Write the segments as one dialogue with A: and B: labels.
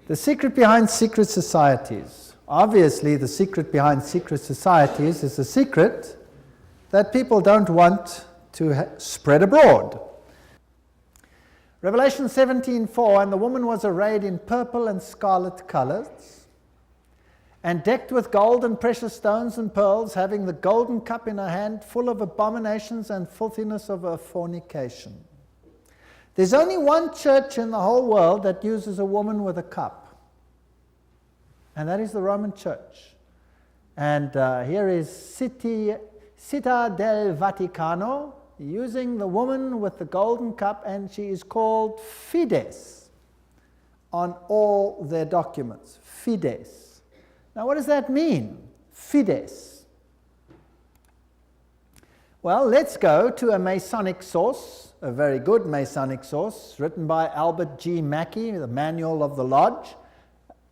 A: The secret behind secret societies. Obviously, the secret behind secret societies is a secret that people don't want to spread abroad. Revelation 17:4, and the woman was arrayed in purple and scarlet colors, and decked with gold and precious stones and pearls, having the golden cup in her hand, full of abominations and filthiness of her fornication. There's only one church in the whole world that uses a woman with a cup, and that is the Roman Church. And here is Città del Vaticano, using the woman with the golden cup, and she is called Fides on all their documents. Fides. Now, what does that mean? Fides. Well, let's go to a Masonic source, a very good Masonic source, written by Albert G. Mackey, the Manual of the Lodge.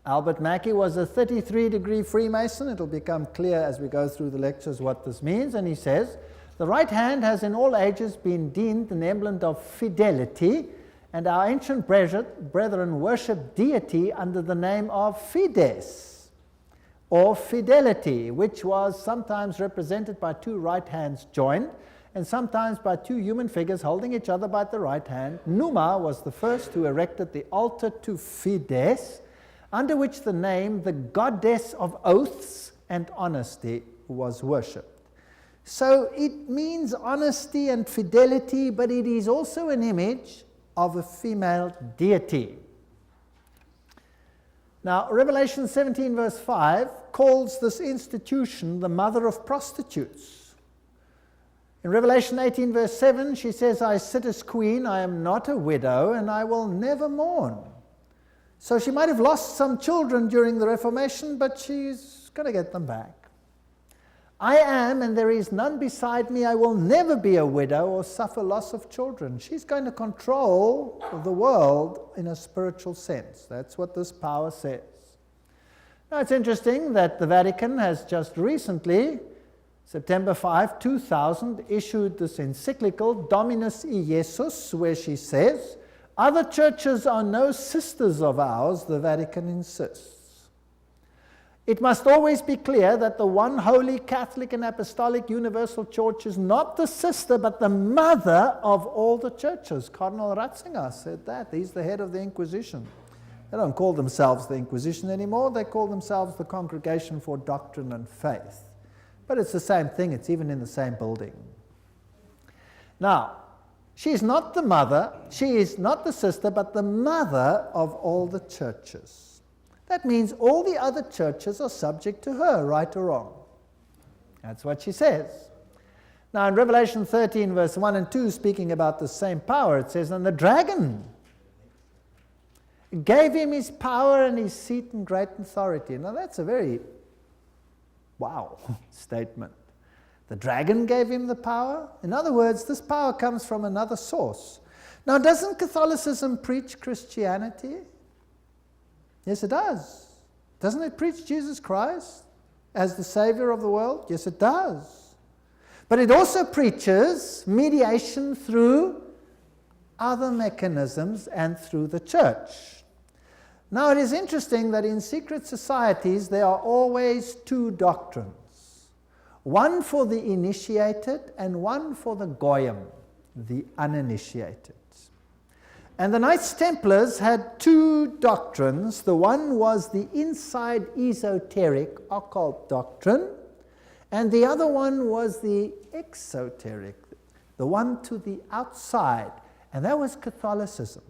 A: Albert Mackey was a 33-degree Freemason. It'll become clear as we go through the lectures what this means. And he says, the right hand has in all ages been deemed an emblem of fidelity, and our ancient brethren worship deity under the name of Fides, or fidelity, which was sometimes represented by two right hands joined, and sometimes by two human figures holding each other by the right hand. Numa was the first who erected the altar to Fides, under which the name, the goddess of oaths and honesty, was worshipped. So it means honesty and fidelity, but it is also an image of a female deity. Now, Revelation 17 verse 5 calls this institution the mother of prostitutes. In Revelation 18 verse 7, she says, I sit as queen, I am not a widow, and I will never mourn. So she might have lost some children during the Reformation, but she's going to get them back. I am, and there is none beside me. I will never be a widow or suffer loss of children. She's going to control the world in a spiritual sense. That's what this power says. Now, it's interesting that the Vatican has just recently, September 5, 2000, issued this encyclical, Dominus Iesus, where she says, other churches are no sisters of ours, the Vatican insists. It must always be clear that the one holy Catholic and Apostolic Universal Church is not the sister, but the mother of all the churches. Cardinal Ratzinger said that. He's the head of the Inquisition. They don't call themselves the Inquisition anymore. They call themselves the Congregation for Doctrine and Faith. But it's the same thing. It's even in the same building. Now, she is not the mother, she is not the sister, but the mother of all the churches. That means all the other churches are subject to her, right or wrong. That's what she says. Now in Revelation 13 verse 1 and 2, speaking about the same power, it says, and the dragon gave him his power and his seat and great authority. Now that's a very, wow, statement. The dragon gave him the power. In other words, this power comes from another source. Now, doesn't Catholicism preach Christianity? Yes, it does. Doesn't it preach Jesus Christ as the Savior of the world? Yes, it does. But it also preaches mediation through other mechanisms and through the church. Now, it is interesting that in secret societies there are always two doctrines. One for the initiated and one for the goyim, the uninitiated. And the Knights Templars had two doctrines. The one was the inside esoteric occult doctrine, and the other one was the exoteric, the one to the outside, and that was Catholicism.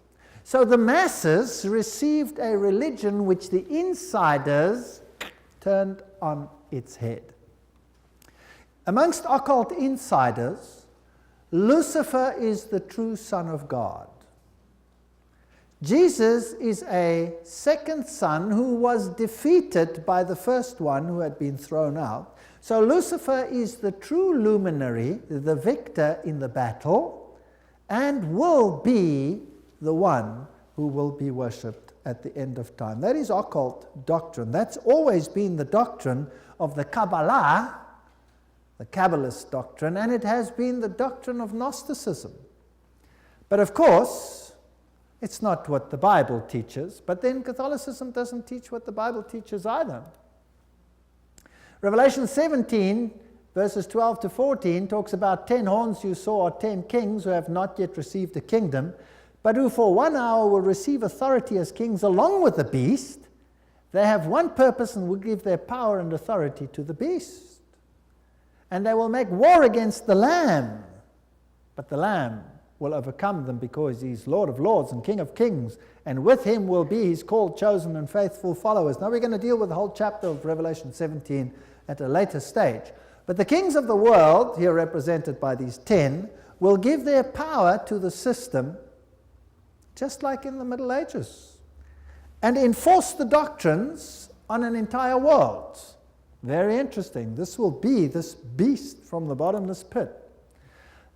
A: So the masses received a religion which the insiders turned on its head. Amongst occult insiders, Lucifer is the true Son of God. Jesus is a second son who was defeated by the first one who had been thrown out. So Lucifer is the true luminary, the victor in the battle, and will be the one who will be worshipped at the end of time. That is occult doctrine. That's always been the doctrine of the Kabbalah, the Kabbalist doctrine, and it has been the doctrine of Gnosticism. But of course, It's not what the Bible teaches, but then Catholicism doesn't teach what the Bible teaches either. Revelation 17, verses 12 to 14, talks about 10 horns you saw are 10 kings who have not yet received a kingdom, but who for 1 hour will receive authority as kings along with the beast. They have one purpose and will give their power and authority to the beast. And they will make war against the Lamb, but the Lamb will overcome them because he's Lord of lords and King of kings, and with him will be his called, chosen, and faithful followers. Now we're going to deal with the whole chapter of Revelation 17 at a later stage. But the kings of the world, here represented by these 10, will give their power to the system, just like in the Middle Ages, and enforce the doctrines on an entire world. Very interesting. This will be this beast from the bottomless pit.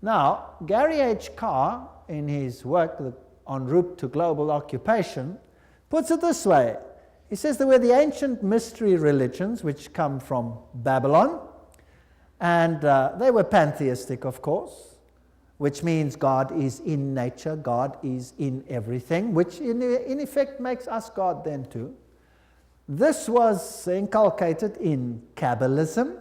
A: Now, Gary H. Carr, in his work on Route to Global Occupation, puts it this way. He says there were the ancient mystery religions which come from Babylon, and they were pantheistic, of course, which means God is in nature, God is in everything, which in effect makes us God then too. This was inculcated in Kabbalism,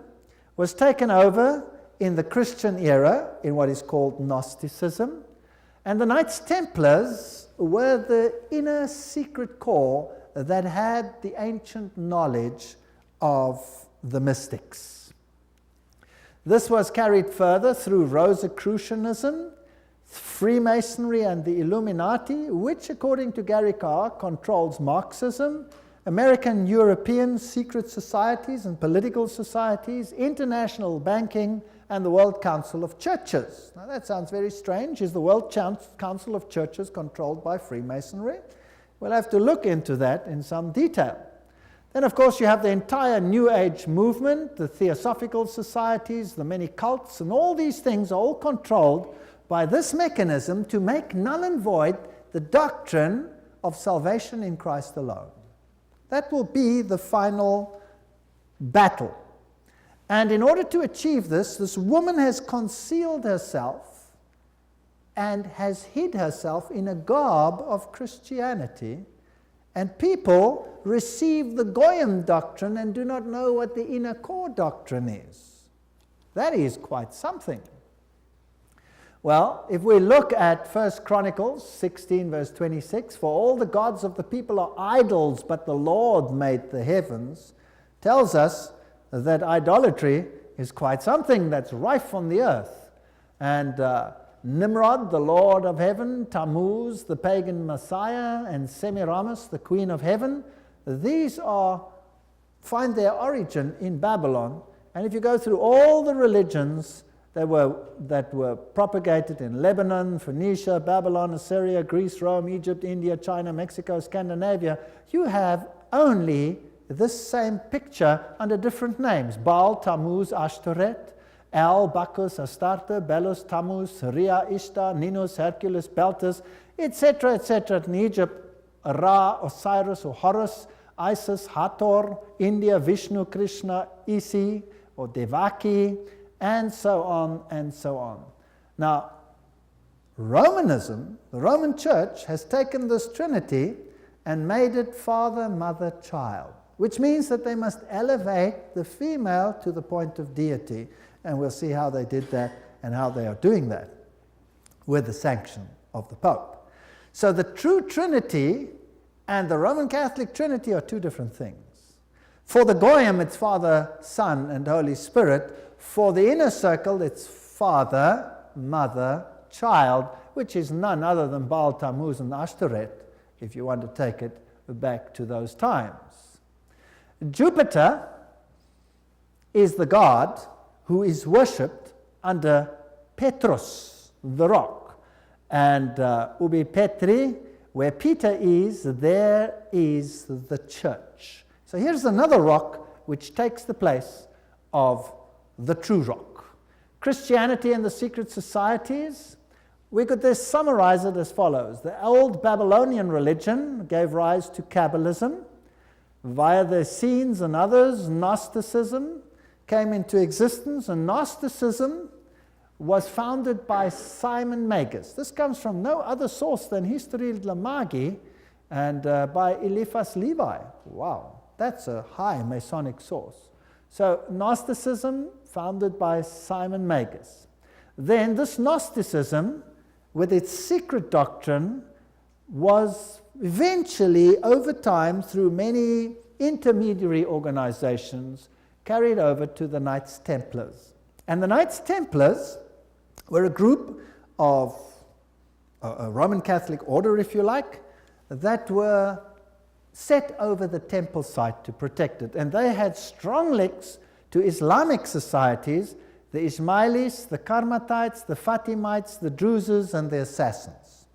A: was taken over in the Christian era in what is called Gnosticism, and the Knights Templars were the inner secret core that had the ancient knowledge of the mystics. This was carried further through Rosicrucianism, Freemasonry, and the Illuminati, which, according to Gary Carr, controls Marxism, American European secret societies and political societies, international banking, and the World Council of Churches. Now that sounds very strange. Is the World Council of Churches controlled by Freemasonry? We'll have to look into that in some detail. Then, of course, you have the entire New Age movement, the Theosophical societies, the many cults, and all these things are all controlled by this mechanism to make null and void the doctrine of salvation in Christ alone. That will be the final battle. And in order to achieve this, this woman has concealed herself and has hid herself in a garb of Christianity, and people receive the Goyim doctrine and do not know what the inner core doctrine is. That is quite something. Well, if we look at 1 Chronicles 16, verse 26, for all the gods of the people are idols, but the Lord made the heavens, tells us that idolatry is quite something that's rife on the earth. And Nimrod, the Lord of heaven, Tammuz, the pagan Messiah, and Semiramis, the Queen of heaven, these find their origin in Babylon. And if you go through all the religions that were propagated in Lebanon, Phoenicia, Babylon, Assyria, Greece, Rome, Egypt, India, China, Mexico, Scandinavia, you have only this same picture under different names: Baal, Tammuz, Ashtoreth, El, Bacchus, Astarte, Belus, Tammuz, Rhea, Ishtar, Ninus, Hercules, Beltis, etc., etc. In Egypt, Ra, Osiris or Horus, Isis, Hathor, India, Vishnu, Krishna, Isi or Devaki, and so on and so on. Now, Romanism, the Roman Church, has taken this Trinity and made it Father, Mother, Child, which means that they must elevate the female to the point of deity. And we'll see how they did that and how they are doing that with the sanction of the Pope. So the true Trinity and the Roman Catholic Trinity are two different things. For the Goyim, it's Father, Son, and Holy Spirit. For the inner circle, it's Father, Mother, Child, which is none other than Baal, Tammuz, and Ashtoreth, if you want to take it back to those times. Jupiter is the god who is worshipped under Petrus, the rock. And Ubi Petri, where Peter is, there is the church. So here's another rock which takes the place of the true rock. Christianity and the secret societies, we could just summarize it as follows. The old Babylonian religion gave rise to Kabbalism. Via the Essenes and others, Gnosticism came into existence, and Gnosticism was founded by Simon Magus. This comes from no other source than History de la Magie and by Eliphas Levi. Wow, that's a high Masonic source. So Gnosticism, founded by Simon Magus. Then this Gnosticism, with its secret doctrine, was eventually, over time, through many intermediary organizations, carried over to the Knights Templars. And the Knights Templars were a group of a Roman Catholic order, if you like, that were set over the temple site to protect it. And they had strong links to Islamic societies, the Ismailis, the Karmatites, the Fatimites, the Druzes, and the Assassins.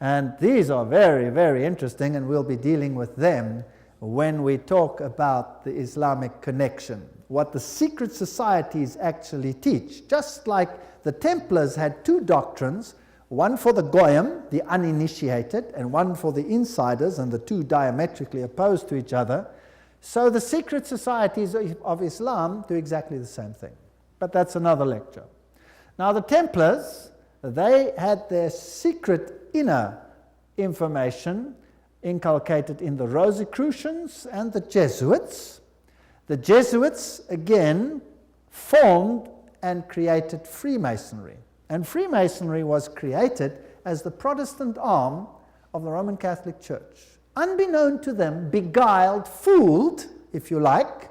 A: And these are very, very interesting, and we'll be dealing with them when we talk about the Islamic connection, what the secret societies actually teach. Just like the Templars had two doctrines, one for the Goyim, the uninitiated, and one for the insiders, and the two diametrically opposed to each other, so the secret societies of Islam do exactly the same thing. But that's another lecture. Now the Templars, they had their secret inner information inculcated in the Rosicrucians and the Jesuits. The Jesuits, again, formed and created Freemasonry. And Freemasonry was created as the Protestant arm of the Roman Catholic Church. Unbeknown to them, beguiled, fooled, if you like,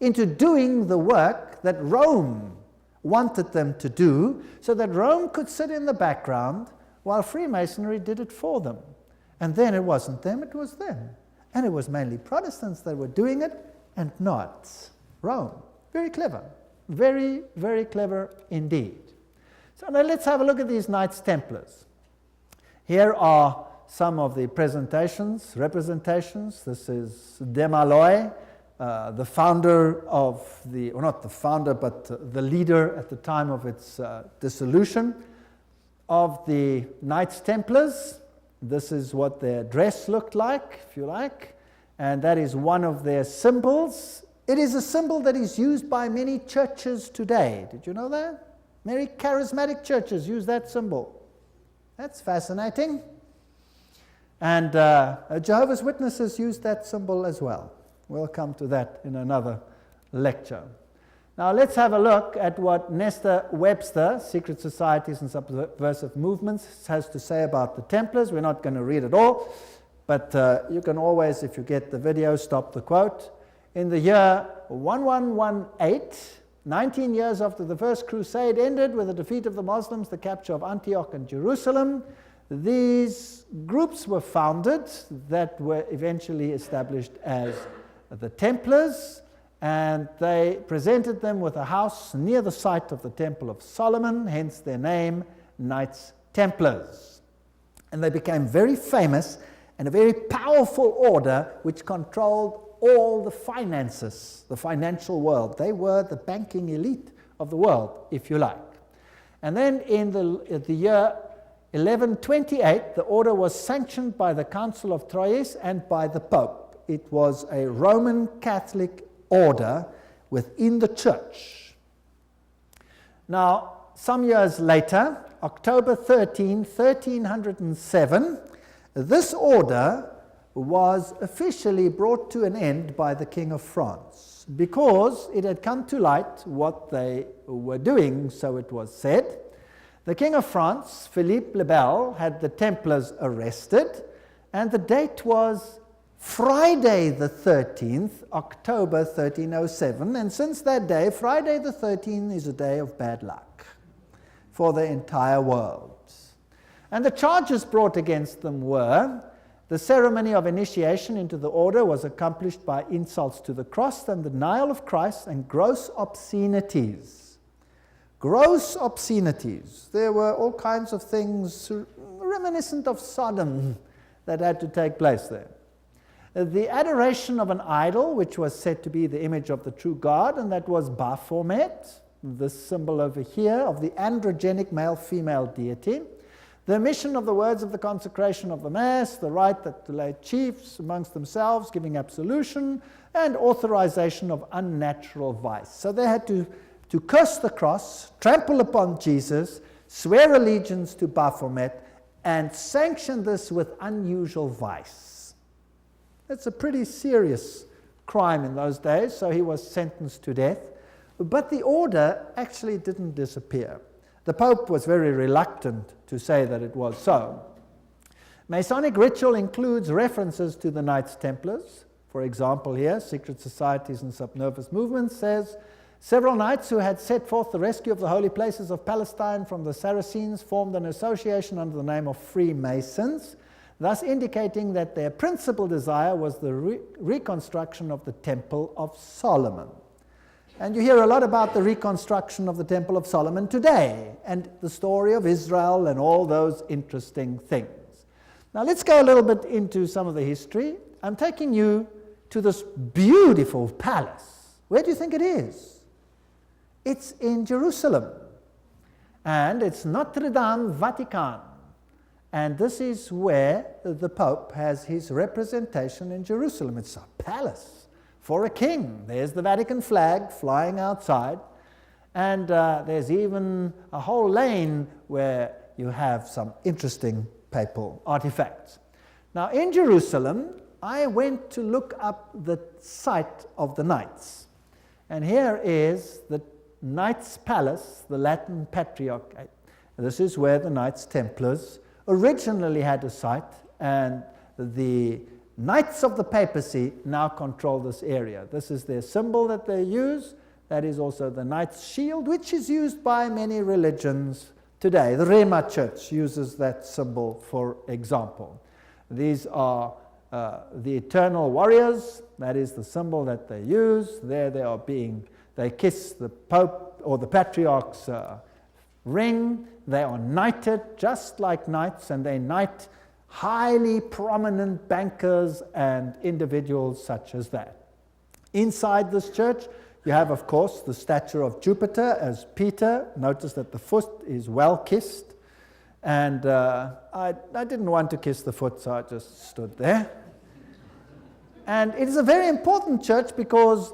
A: into doing the work that Rome wanted them to do, so that Rome could sit in the background while Freemasonry did it for them. And then it wasn't them, it was them. And it was mainly Protestants that were doing it, and not Rome. Very clever. Very, very clever indeed. So now let's have a look at these Knights Templars. Here are some of the representations. This is Desmaloy, the founder of the, or not the founder, but the leader at the time of its dissolution of the Knights Templars. This is what their dress looked like, if you like, and that is one of their symbols. It is a symbol that is used by many churches today. Did you know that? Many charismatic churches use that symbol. That's fascinating. And Jehovah's Witnesses use that symbol as well. We'll come to that in another lecture. Now let's have a look at what Nestor Webster, Secret Societies and Subversive Movements, has to say about the Templars. We're not going to read it all, but you can always, if you get the video, stop the quote. In the year 1118, 19 years after the First Crusade ended with the defeat of the Muslims, the capture of Antioch and Jerusalem, these groups were founded that were eventually established as the Templars, and they presented them with a house near the site of the Temple of Solomon, hence their name, Knights Templars. And they became very famous and a very powerful order which controlled all the finances, the financial world. They were the banking elite of the world, if you like. And then in the year 1128, the order was sanctioned by the Council of Troyes and by the Pope. It was a Roman Catholic order within the church. Now, some years later, October 13, 1307, this order was officially brought to an end by the King of France because it had come to light what they were doing, so it was said. The King of France, Philippe le Bel, had the Templars arrested, and the date was Friday the 13th, October 1307, and since that day, Friday the 13th is a day of bad luck for the entire world. And the charges brought against them were: the ceremony of initiation into the order was accomplished by insults to the cross and the denial of Christ and gross obscenities. Gross obscenities. There were all kinds of things reminiscent of Sodom that had to take place there. The adoration of an idol, which was said to be the image of the true God, and that was Baphomet, this symbol over here of the androgenic male-female deity. The omission of the words of the consecration of the Mass, the right that the lay chiefs amongst themselves giving absolution, and authorization of unnatural vice. So they had to to curse the cross, trample upon Jesus, swear allegiance to Baphomet, and sanction this with unusual vice. That's a pretty serious crime in those days, so he was sentenced to death. But the order actually didn't disappear. The Pope was very reluctant to say that it was so. Masonic ritual includes references to the Knights Templars. For example, here, Secret Societies and Subnervous Movements says, several knights who had set forth the rescue of the holy places of Palestine from the Saracens formed an association under the name of Freemasons, thus indicating that their principal desire was the reconstruction of the Temple of Solomon. And you hear a lot about the reconstruction of the Temple of Solomon today, and the story of Israel and all those interesting things. Now let's go a little bit into some of the history. I'm taking you to this beautiful palace. Where do you think it is? It's in Jerusalem, and it's Notre Dame Vatican. And this is where the Pope has his representation in Jerusalem. It's a palace for a king. There's the Vatican flag flying outside, and there's even a whole lane where you have some interesting papal artifacts. Now in Jerusalem, I went to look up the site of the Knights, and here is the Knights Palace, the Latin Patriarchate. This is where the Knights Templars originally had a site, and the Knights of the Papacy now control this area. This is their symbol that they use. That is also the Knight's shield, which is used by many religions today. The Rema Church uses that symbol, for example. These are the eternal warriors. That is the symbol that they use. There they are they kiss the Pope or the Patriarch's ring. They are knighted just like knights, and they knight highly prominent bankers and individuals such as that. Inside this church, you have, of course, the statue of Jupiter as Peter. Notice that the foot is well kissed. And I didn't want to kiss the foot, so I just stood there. And it is a very important church because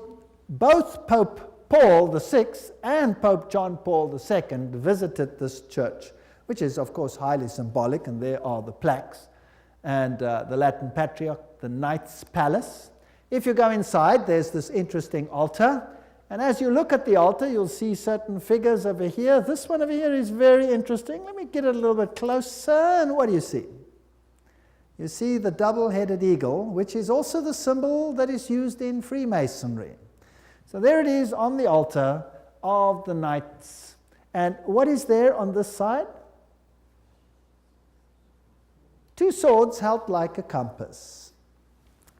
A: both Pope Paul VI and Pope John Paul II visited this church, which is, of course, highly symbolic, and there are the plaques. And the Latin Patriarch, the Knights Palace. If you go inside, there's this interesting altar. And as you look at the altar, you'll see certain figures over here. This one over here is very interesting. Let me get it a little bit closer. And what do you see? You see the double-headed eagle, which is also the symbol that is used in Freemasonry. So there it is on the altar of the Knights. And what is there on this side? Two swords held like a compass.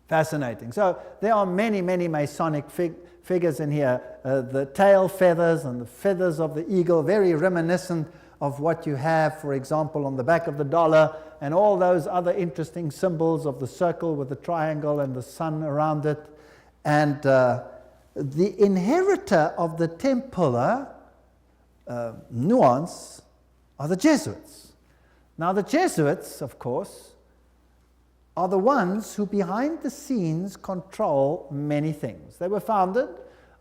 A: Fascinating. So there are many, many Masonic figures in here. The tail feathers and the feathers of the eagle, very reminiscent of what you have, for example, on the back of the dollar, and all those other interesting symbols of the circle with the triangle and the sun around it. And the inheritor of the Templar nuance are the Jesuits. Now the Jesuits, of course, are the ones who behind the scenes control many things. They were founded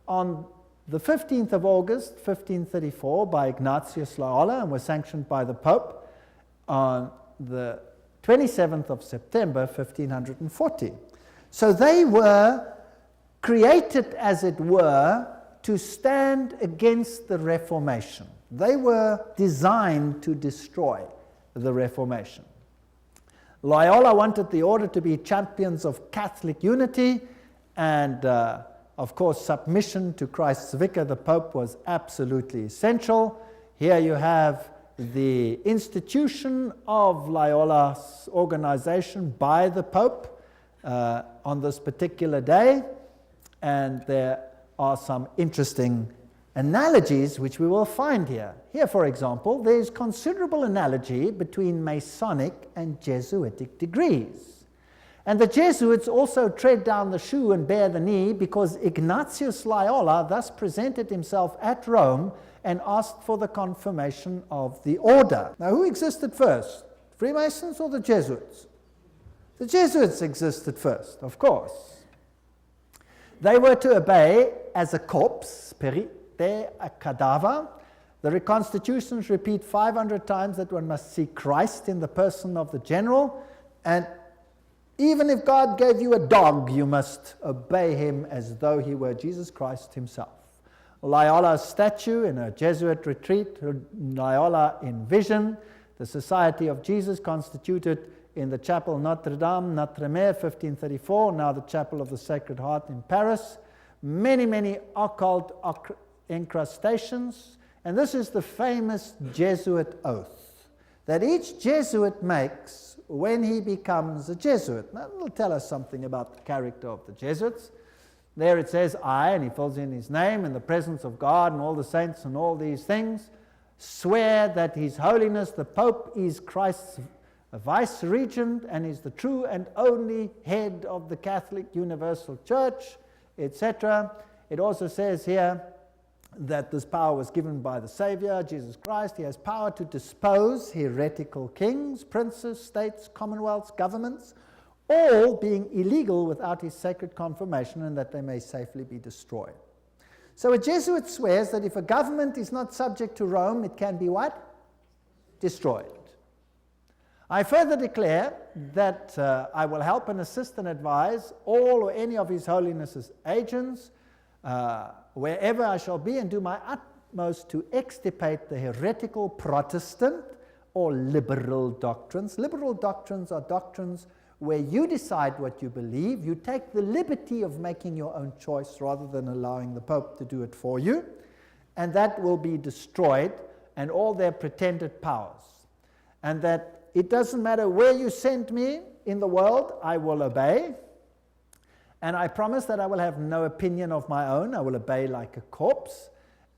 A: on the 15th of August, 1534 by Ignatius Loyola and were sanctioned by the Pope on the 27th of September, 1540. So they were created, as it were, to stand against the Reformation. They were designed to destroy the Reformation. Loyola wanted the order to be champions of Catholic unity, and of course submission to Christ's vicar, the Pope, was absolutely essential. Here you have the institution of Loyola's organization by the Pope on this particular day, and there are some interesting analogies which we will find here. Here, for example, there is considerable analogy between Masonic and Jesuitic degrees. And the Jesuits also tread down the shoe and bear the knee because Ignatius Loyola thus presented himself at Rome and asked for the confirmation of the order. Now, who existed first? Freemasons or the Jesuits? The Jesuits existed first, of course. They were to obey as a corps, there a cadaver. The reconstitutions repeat 500 times that one must see Christ in the person of the general, and even if God gave you a dog, you must obey him as though he were Jesus Christ himself. Loyola's statue in a Jesuit retreat, Loyola in vision, the Society of Jesus constituted in the Chapel Notre Dame, Notre-Dame, 1534, now the Chapel of the Sacred Heart in Paris. Many, many occult incrustations, and this is the famous Jesuit oath that each Jesuit makes when he becomes a Jesuit. Now, it'll tell us something about the character of the Jesuits. There it says, I, and he fills in his name, in the presence of God and all the saints and all these things, swear that His Holiness the Pope is Christ's vice-regent and is the true and only head of the Catholic Universal Church, etc. It also says here that this power was given by the Savior, Jesus Christ. He has power to dispose heretical kings, princes, states, commonwealths, governments, all being illegal without his sacred confirmation, and that they may safely be destroyed. So a Jesuit swears that if a government is not subject to Rome, it can be what? Destroyed. I further declare that I will help and assist and advise all or any of His Holiness's agents wherever I shall be, and do my utmost to extirpate the heretical Protestant or liberal doctrines. Liberal doctrines are doctrines where you decide what you believe. You take the liberty of making your own choice rather than allowing the Pope to do it for you. And that will be destroyed, and all their pretended powers. And that it doesn't matter where you send me in the world, I will obey. And I promise that I will have no opinion of my own. I will obey like a corpse.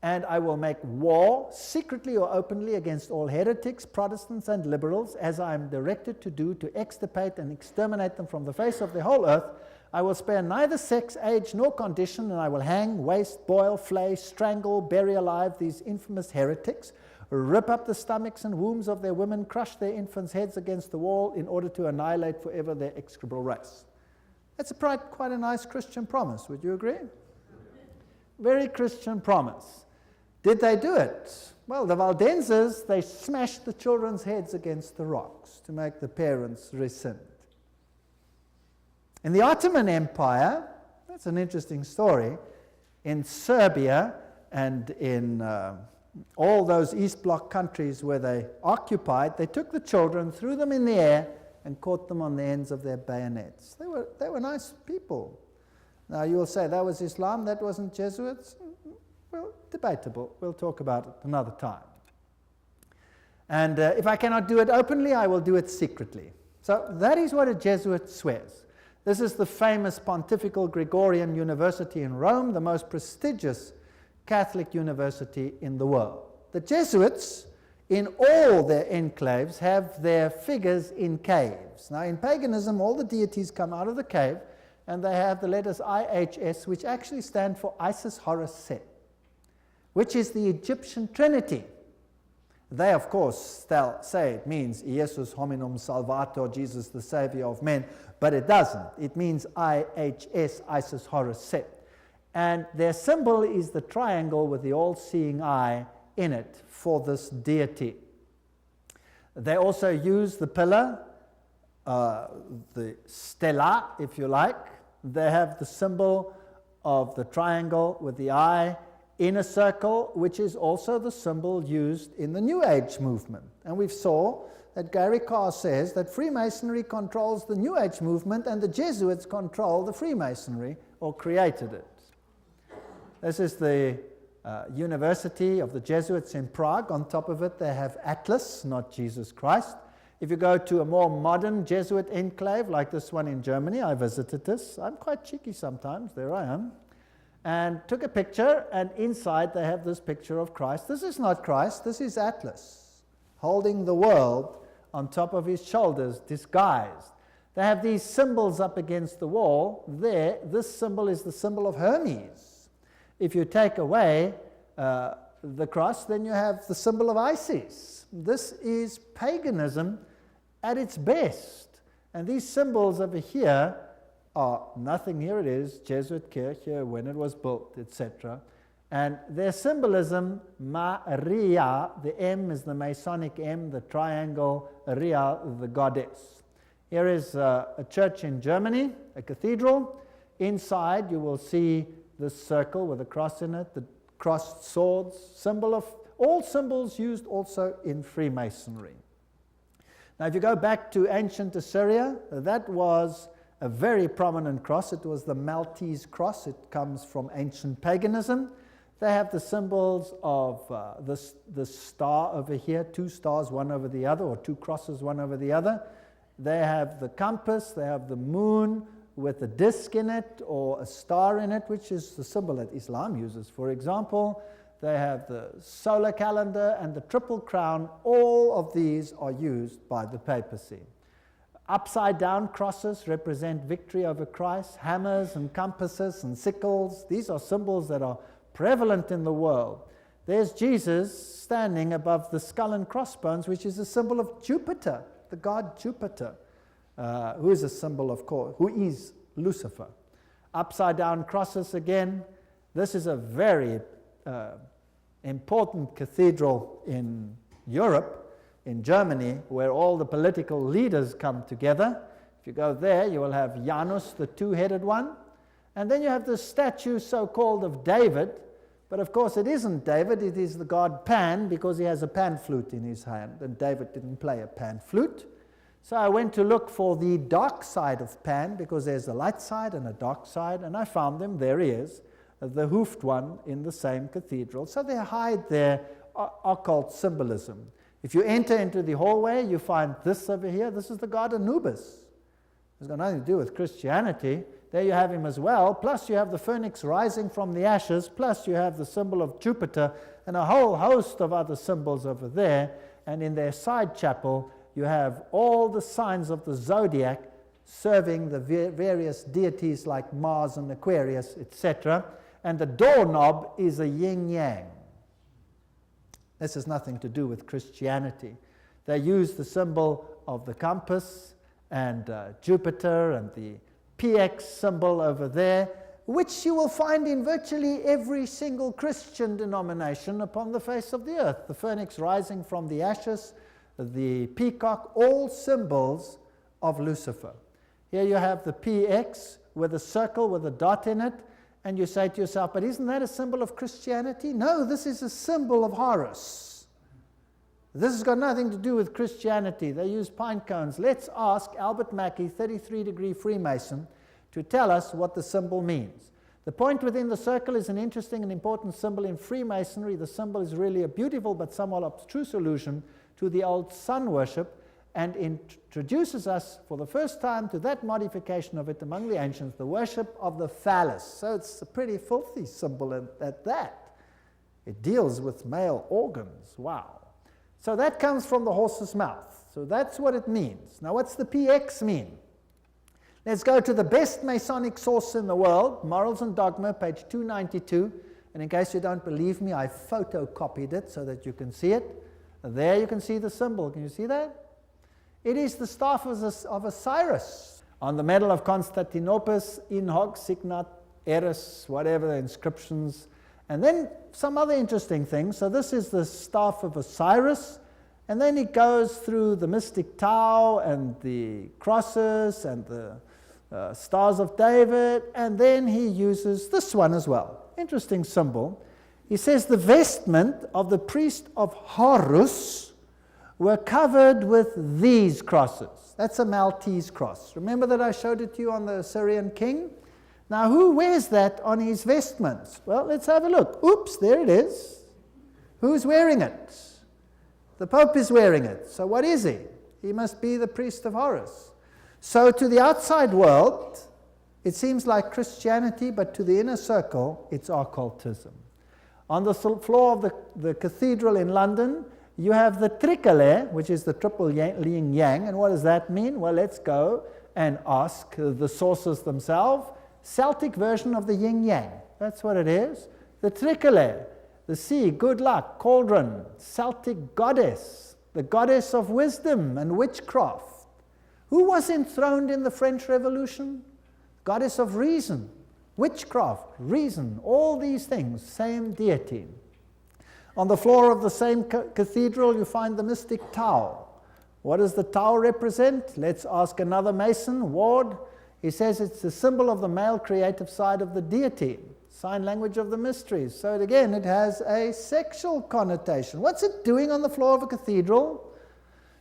A: And I will make war, secretly or openly, against all heretics, Protestants, and liberals, as I am directed to do, to extirpate and exterminate them from the face of the whole earth. I will spare neither sex, age, nor condition, and I will hang, waste, boil, flay, strangle, bury alive these infamous heretics, rip up the stomachs and wombs of their women, crush their infants' heads against the wall in order to annihilate forever their execrable race. That's quite a nice Christian promise, would you agree? Very Christian promise. Did they do it? Well, the Waldenses, they smashed the children's heads against the rocks to make the parents rescind. In the Ottoman Empire, that's an interesting story, in Serbia and in all those East Bloc countries where they occupied, they took the children, threw them in the air, and caught them on the ends of their bayonets. They were nice people. Now you will say, that was Islam, that wasn't Jesuits? Well, debatable. We'll talk about it another time. And if I cannot do it openly, I will do it secretly. So that is what a Jesuit swears. This is the famous Pontifical Gregorian University in Rome, the most prestigious Catholic university in the world. The Jesuits, in all their enclaves, have their figures in caves. Now, in paganism, all the deities come out of the cave, and they have the letters IHS, which actually stand for Isis, Horus, Set, which is the Egyptian Trinity. They, of course, say it means Iesus hominum salvator, Jesus the Savior of men, but it doesn't. It means IHS, Isis, Horus, Set. And their symbol is the triangle with the all-seeing eye in it for this deity. They also use the pillar, the stela, if you like. They have the symbol of the triangle with the eye in a circle, which is also the symbol used in the New Age movement. And we saw that Gary Carr says that Freemasonry controls the New Age movement and the Jesuits control the Freemasonry, or created it. This is the University of the Jesuits in Prague. On top of it, they have Atlas, not Jesus Christ. If you go to a more modern Jesuit enclave, like this one in Germany, I visited this. I'm quite cheeky sometimes. There I am. And took a picture, and inside they have this picture of Christ. This is not Christ. This is Atlas, holding the world on top of his shoulders, disguised. They have these symbols up against the wall. There, this symbol is the symbol of Hermes. If you take away the cross, then you have the symbol of Isis. This is paganism at its best. And these symbols over here are nothing. Here it is, Jesuit Kirche, when it was built, etc. And their symbolism, Maria, the M is the Masonic M, the triangle, Ria, the goddess. Here is a church in Germany, a cathedral. Inside you will see this circle with a cross in it, the crossed swords, symbol of all symbols used also in Freemasonry. Now if you go back to ancient Assyria, that was a very prominent cross. It was the Maltese cross. It comes from ancient paganism. They have the symbols of the star over here, two stars one over the other, or two crosses one over the other. They have the compass, they have the moon with a disc in it or a star in it, which is the symbol that Islam uses, for example. They have the solar calendar and the triple crown. All of these are used by the papacy. Upside down crosses represent victory over Christ. Hammers and compasses and sickles, these are symbols that are prevalent in the world. There's Jesus standing above the skull and crossbones, which is a symbol of Jupiter, the god Jupiter, who is a symbol, of course, who is Lucifer. Upside down crosses again. This is a very important cathedral in Europe, in Germany, where all the political leaders come together. If you go there, you will have Janus, the two-headed one, and then you have the statue so-called of David, but of course it isn't David, it is the god Pan, because he has a pan flute in his hand, and David didn't play a pan flute. So I went to look for the dark side of Pan, because there's a light side and a dark side, and I found him. There he is, the hoofed one in the same cathedral. So they hide their occult symbolism. If you enter into the hallway, you find this over here. This is the god Anubis. It's got nothing to do with Christianity. There you have him as well. Plus you have the phoenix rising from the ashes. Plus you have the symbol of Jupiter and a whole host of other symbols over there. And in their side chapel, you have all the signs of the zodiac serving the various deities like Mars and Aquarius, etc. And the doorknob is a yin-yang. This has nothing to do with Christianity. They use the symbol of the compass and Jupiter and the PX symbol over there, which you will find in virtually every single Christian denomination upon the face of the earth. The phoenix rising from the ashes, the peacock, all symbols of Lucifer. Here you have the PX with a circle with a dot in it, and you say to yourself, but isn't that a symbol of Christianity? No, this is a symbol of Horus. This has got nothing to do with Christianity. They use pine cones. Let's ask Albert Mackey, 33-degree Freemason, to tell us what the symbol means. The point within the circle is an interesting and important symbol in Freemasonry. The symbol is really a beautiful but somewhat abstruse allusion to the old sun worship, and introduces us for the first time to that modification of it among the ancients, the worship of the phallus. So it's a pretty filthy symbol at that. It deals with male organs. Wow. So that comes from the horse's mouth. So that's what it means. Now what's the PX mean? Let's go to the best Masonic source in the world, Morals and Dogma, page 292. And in case you don't believe me, I photocopied it so that you can see it. There you can see the symbol. Can you see that? It is the staff of Osiris. On the medal of Constantinople, in hoc signat eris, whatever the inscriptions. And then some other interesting things. So this is the staff of Osiris. And then it goes through the mystic Tau and the crosses and the stars of David. And then he uses this one as well. Interesting symbol. He says the vestment of the priest of Horus were covered with these crosses. That's a Maltese cross. Remember that I showed it to you on the Assyrian king? Now who wears that on his vestments? Well, let's have a look. Oops, there it is. Who's wearing it? The Pope is wearing it. So what is he? He must be the priest of Horus. So to the outside world, it seems like Christianity, but to the inner circle, it's occultism. On the floor of the cathedral in London, you have the tricole, which is the triple yin-yang. And what does that mean? Well, let's go and ask the sources themselves. Celtic version of the yin-yang. That's what it is. The tricole, the sea, good luck, cauldron, Celtic goddess, the goddess of wisdom and witchcraft. Who was enthroned in the French Revolution? Goddess of reason. witchcraft, reason, all these things, same deity. On the floor of the same cathedral, you find the mystic Tau. What does the Tau represent? Let's ask another Mason, Ward. He says it's the symbol of the male creative side of the deity, sign language of the mysteries. So again, it has a sexual connotation. What's it doing on the floor of a cathedral?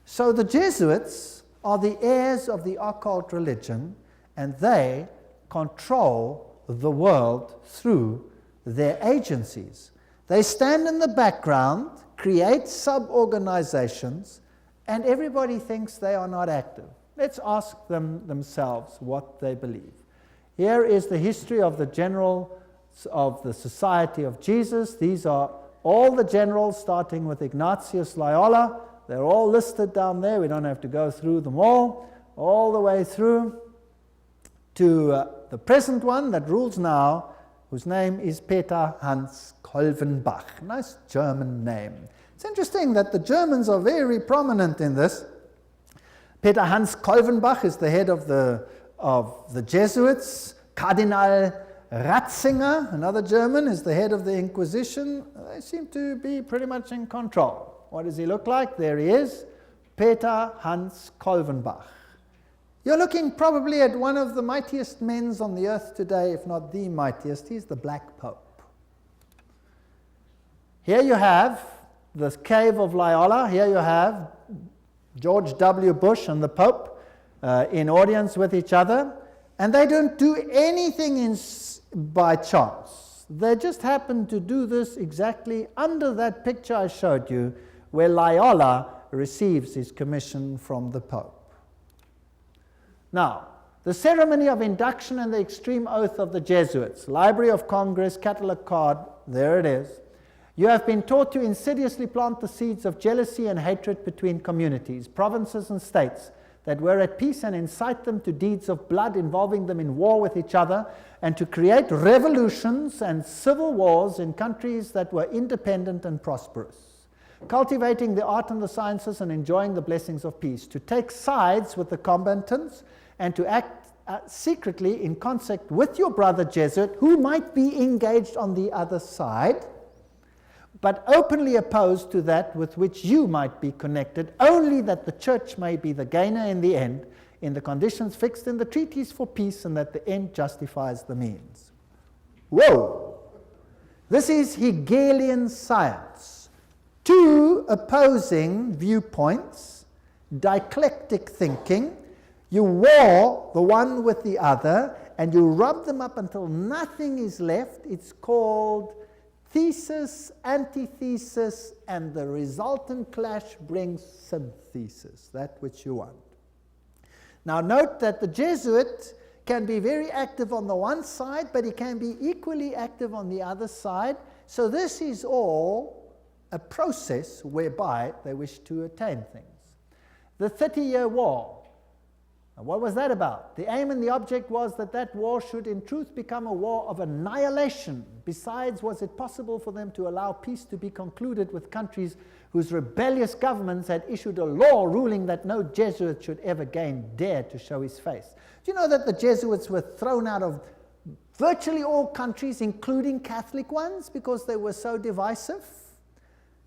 A: So the Jesuits are the heirs of the occult religion, and they control the world through their agencies. They stand in the background, create sub-organizations, and everybody thinks they are not active. Let's ask them themselves what they believe. Here is the history of the generals of the Society of Jesus. These are all the generals, starting with Ignatius Loyola. They're all listed down there. We don't have to go through them all the way through to the present one that rules now, whose name is Peter Hans Kolvenbach. Nice German name. It's interesting that the Germans are very prominent in this. Peter Hans Kolvenbach is the head of the Jesuits. Cardinal Ratzinger, another German, is the head of the Inquisition. They seem to be pretty much in control. What does he look like? There he is, Peter Hans Kolvenbach. You're looking probably at one of the mightiest men on the earth today, if not the mightiest. He's the Black Pope. Here you have the cave of Loyola. Here you have George W. Bush and the Pope in audience with each other. And they don't do anything by chance. They just happen to do this exactly under that picture I showed you, where Loyola receives his commission from the Pope. Now, the ceremony of induction and the extreme oath of the Jesuits, Library of Congress, catalog card, there it is. You have been taught to insidiously plant the seeds of jealousy and hatred between communities, provinces and states that were at peace, and incite them to deeds of blood involving them in war with each other, and to create revolutions and civil wars in countries that were independent and prosperous, cultivating the art and the sciences and enjoying the blessings of peace, to take sides with the combatants and to act secretly in concert with your brother Jesuit, who might be engaged on the other side, but openly opposed to that with which you might be connected, only that the church may be the gainer in the end, in the conditions fixed in the treaties for peace, and that the end justifies the means. Whoa! This is Hegelian science. Two opposing viewpoints, dialectic thinking. You war the one with the other, and you rub them up until nothing is left. It's called thesis, antithesis, and the resultant clash brings synthesis, that which you want. Now note that the Jesuit can be very active on the one side, but he can be equally active on the other side. So this is all a process whereby they wish to attain things. The 30-Year War. Now, what was that about? The aim and the object was that that war should in truth become a war of annihilation. Besides, was it possible for them to allow peace to be concluded with countries whose rebellious governments had issued a law ruling that no Jesuit should ever again dare to show his face? Do you know that the Jesuits were thrown out of virtually all countries, including Catholic ones, because they were so divisive?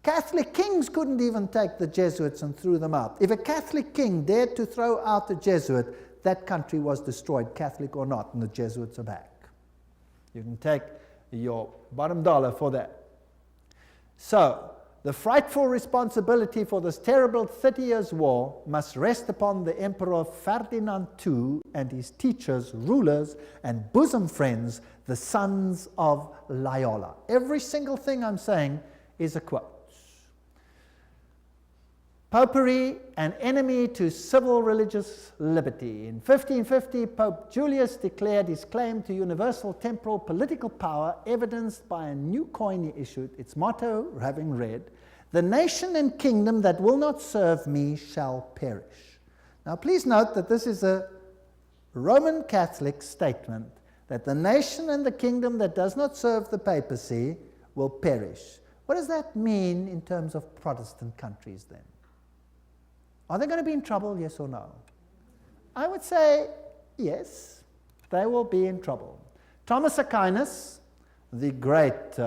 A: Catholic kings couldn't even take the Jesuits and threw them out. If a Catholic king dared to throw out a Jesuit, that country was destroyed, Catholic or not, and the Jesuits are back. You can take your bottom dollar for that. So, the frightful responsibility for this terrible 30 Years' War must rest upon the Emperor Ferdinand II and his teachers, rulers, and bosom friends, the sons of Loyola. Every single thing I'm saying is a quote. Popery, an enemy to civil religious liberty. In 1550, Pope Julius declared his claim to universal temporal political power, evidenced by a new coin he issued, its motto having read, "The nation and kingdom that will not serve me shall perish." Now please note that this is a Roman Catholic statement, that the nation and the kingdom that does not serve the papacy will perish. What does that mean in terms of Protestant countries then? Are they going to be in trouble, yes or no? I would say yes, they will be in trouble. Thomas Aquinas, the great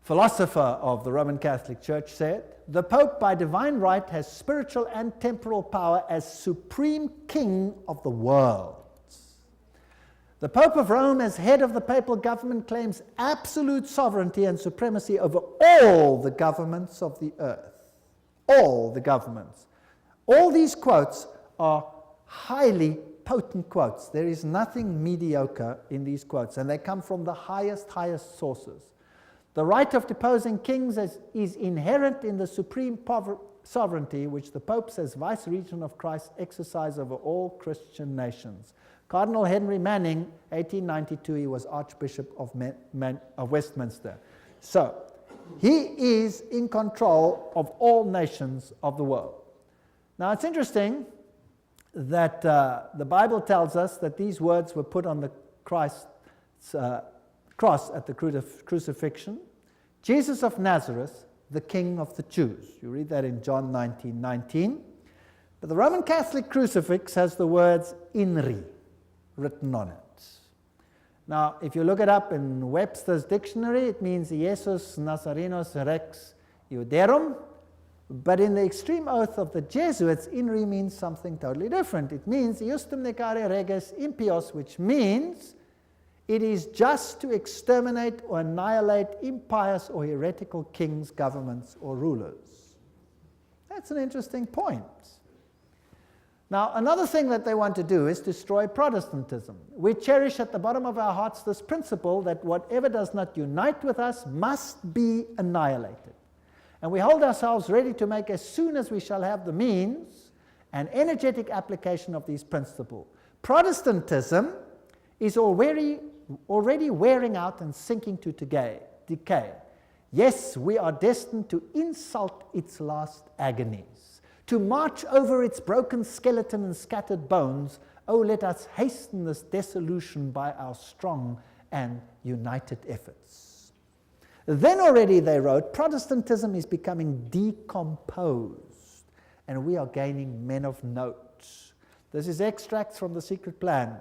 A: philosopher of the Roman Catholic Church, said, "The Pope by divine right has spiritual and temporal power as supreme king of the world. The Pope of Rome, as head of the papal government, claims absolute sovereignty and supremacy over all the governments of the earth." All the governments. All these quotes are highly potent quotes. There is nothing mediocre in these quotes, and they come from the highest sources. The right of deposing kings is inherent in the supreme sovereignty which the popes as vice-regent of Christ exercise over all Christian nations. Cardinal Henry Manning, 1892, he was Archbishop of Westminster. So, he is in control of all nations of the world. Now, it's interesting that the Bible tells us that these words were put on the Christ's cross at the crucifixion. Jesus of Nazareth, the King of the Jews. You read that in John 19:19. But the Roman Catholic crucifix has the words "INRI" written on it. Now, if you look it up in Webster's dictionary, it means Jesus Nazarenos Rex Iuderum. But in the extreme oath of the Jesuits, "INRI" means something totally different. It means "Iustum necare reges impios," which means it is just to exterminate or annihilate impious or heretical kings, governments, or rulers. That's an interesting point. Now, another thing that they want to do is destroy Protestantism. We cherish at the bottom of our hearts this principle that whatever does not unite with us must be annihilated. And we hold ourselves ready to make, as soon as we shall have the means, an energetic application of these principles. Protestantism is already wearing out and sinking to decay. Yes, we are destined to insult its last agonies, to march over its broken skeleton and scattered bones. Oh, let us hasten this dissolution by our strong and united efforts. Then already, they wrote, Protestantism is becoming decomposed, and we are gaining men of note. This is extracts from The Secret Plan.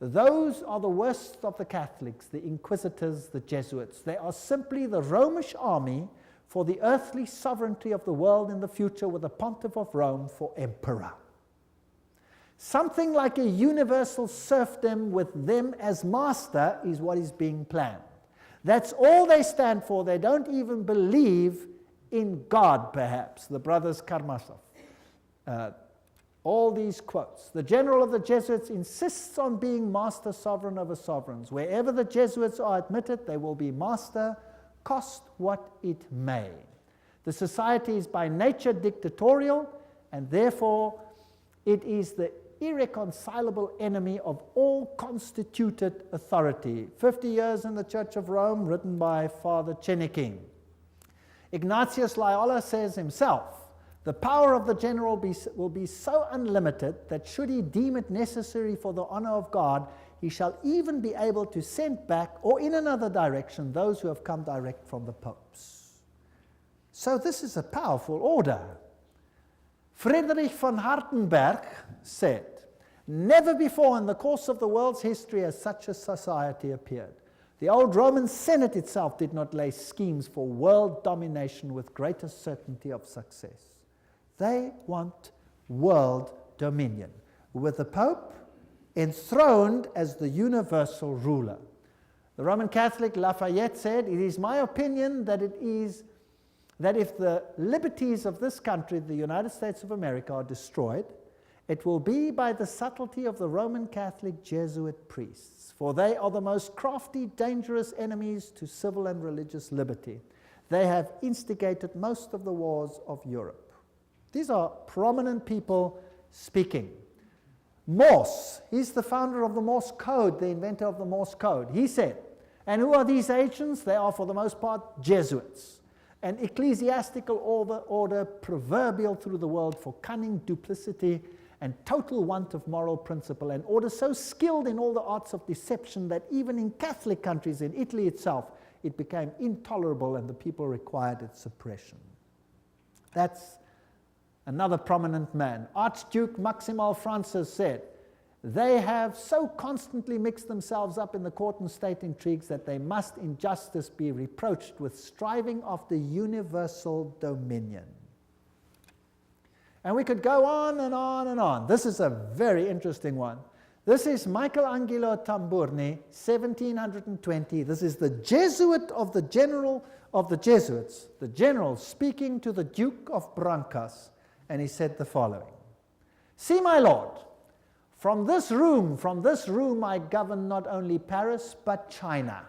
A: Those are the worst of the Catholics, the Inquisitors, the Jesuits. They are simply the Romish army for the earthly sovereignty of the world in the future, with the Pontiff of Rome for emperor. Something like a universal serfdom with them as master is what is being planned. That's all they stand for. They don't even believe in God, perhaps, the brothers Karamazov. All these quotes. The general of the Jesuits insists on being master sovereign over sovereigns. Wherever the Jesuits are admitted, they will be master, cost what it may. The society is by nature dictatorial, and therefore it is the irreconcilable enemy of all constituted authority. 50 Years in the Church of Rome, written by Father Chenikin. Ignatius Loyola says himself, the power of the general will be so unlimited that should he deem it necessary for the honor of God, he shall even be able to send back, or in another direction, those who have come direct from the popes. So this is a powerful order. Friedrich von Hartenberg said, never before in the course of the world's history has such a society appeared. The old Roman Senate itself did not lay schemes for world domination with greater certainty of success. They want world dominion, with the Pope enthroned as the universal ruler. The Roman Catholic Lafayette said, it is my opinion that if the liberties of this country, the United States of America, are destroyed, it will be by the subtlety of the Roman Catholic Jesuit priests, for they are the most crafty, dangerous enemies to civil and religious liberty. They have instigated most of the wars of Europe. These are prominent people speaking. Morse, he's the founder of the Morse code, the inventor of the Morse code. He said, and who are these agents? They are for the most part Jesuits, an ecclesiastical order proverbial through the world for cunning, duplicity, and total want of moral principle, an order so skilled in all the arts of deception that even in Catholic countries, in Italy itself, it became intolerable and the people required its suppression. That's another prominent man. Archduke Maximal Francis said, They have so constantly mixed themselves up in the court and state intrigues that they must in justice be reproached with striving after universal dominion. And we could go on and on and on. This is a very interesting one. This is Michelangelo Tamburni, 1720. This is the Jesuit of the general of the Jesuits, the general speaking to the Duke of Brancas, and he said the following: "See, my lord, from this room I govern not only Paris but China.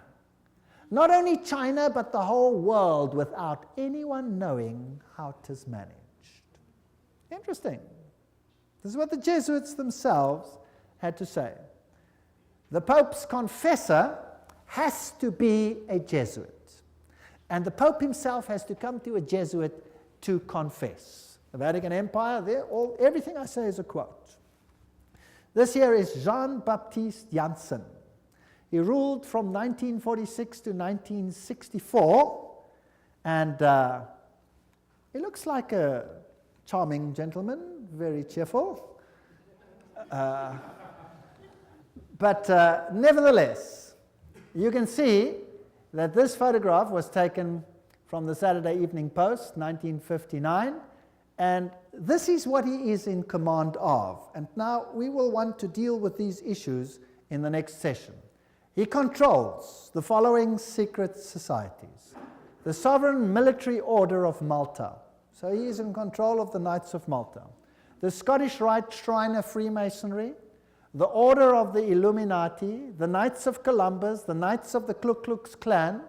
A: Not only China but the whole world without anyone knowing how 'tis managed." Interesting. This is what the Jesuits themselves had to say. The Pope's confessor has to be a Jesuit. And the Pope himself has to come to a Jesuit to confess. The Vatican Empire, everything I say is a quote. This here is Jean-Baptiste Janssen. He ruled from 1946 to 1964, and he looks like a charming gentleman, very cheerful. But nevertheless, you can see that this photograph was taken from the Saturday Evening Post, 1959, and this is what he is in command of. And now we will want to deal with these issues in the next session. He controls the following secret societies: the Sovereign Military Order of Malta, so he is in control of the Knights of Malta; the Scottish Rite Shrine of Freemasonry; the Order of the Illuminati; the Knights of Columbus; the Knights of the Ku Klux Klan;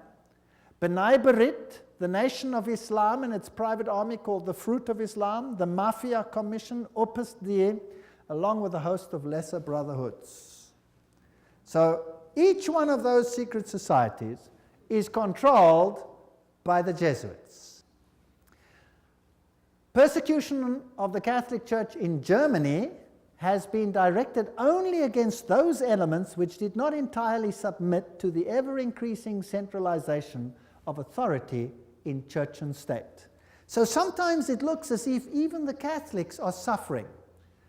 A: B'nai B'rith, the Nation of Islam and its private army called the Fruit of Islam; the Mafia Commission, Opus Dei, along with a host of lesser brotherhoods. So each one of those secret societies is controlled by the Jesuits. Persecution of the Catholic Church in Germany has been directed only against those elements which did not entirely submit to the ever-increasing centralization of authority in church and state. So sometimes it looks as if even the Catholics are suffering,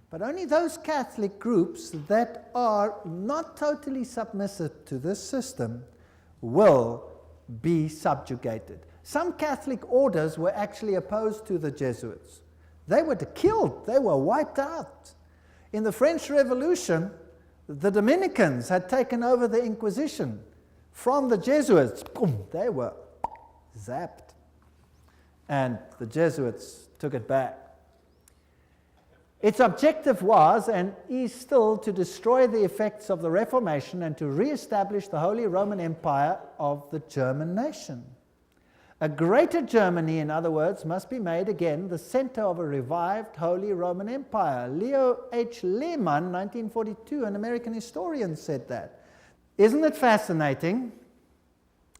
A: but only those Catholic groups that are not totally submissive to this system will be subjugated. Some Catholic orders were actually opposed to the Jesuits. They were killed, they were wiped out. In the French Revolution, the Dominicans had taken over the Inquisition from the Jesuits. Boom, they were zapped. And the Jesuits took it back. Its objective was, and is still, to destroy the effects of the Reformation and to re-establish the Holy Roman Empire of the German nation. A greater Germany, in other words, must be made again the center of a revived Holy Roman Empire. Leo H. Lehman, 1942, an American historian, said that. Isn't it fascinating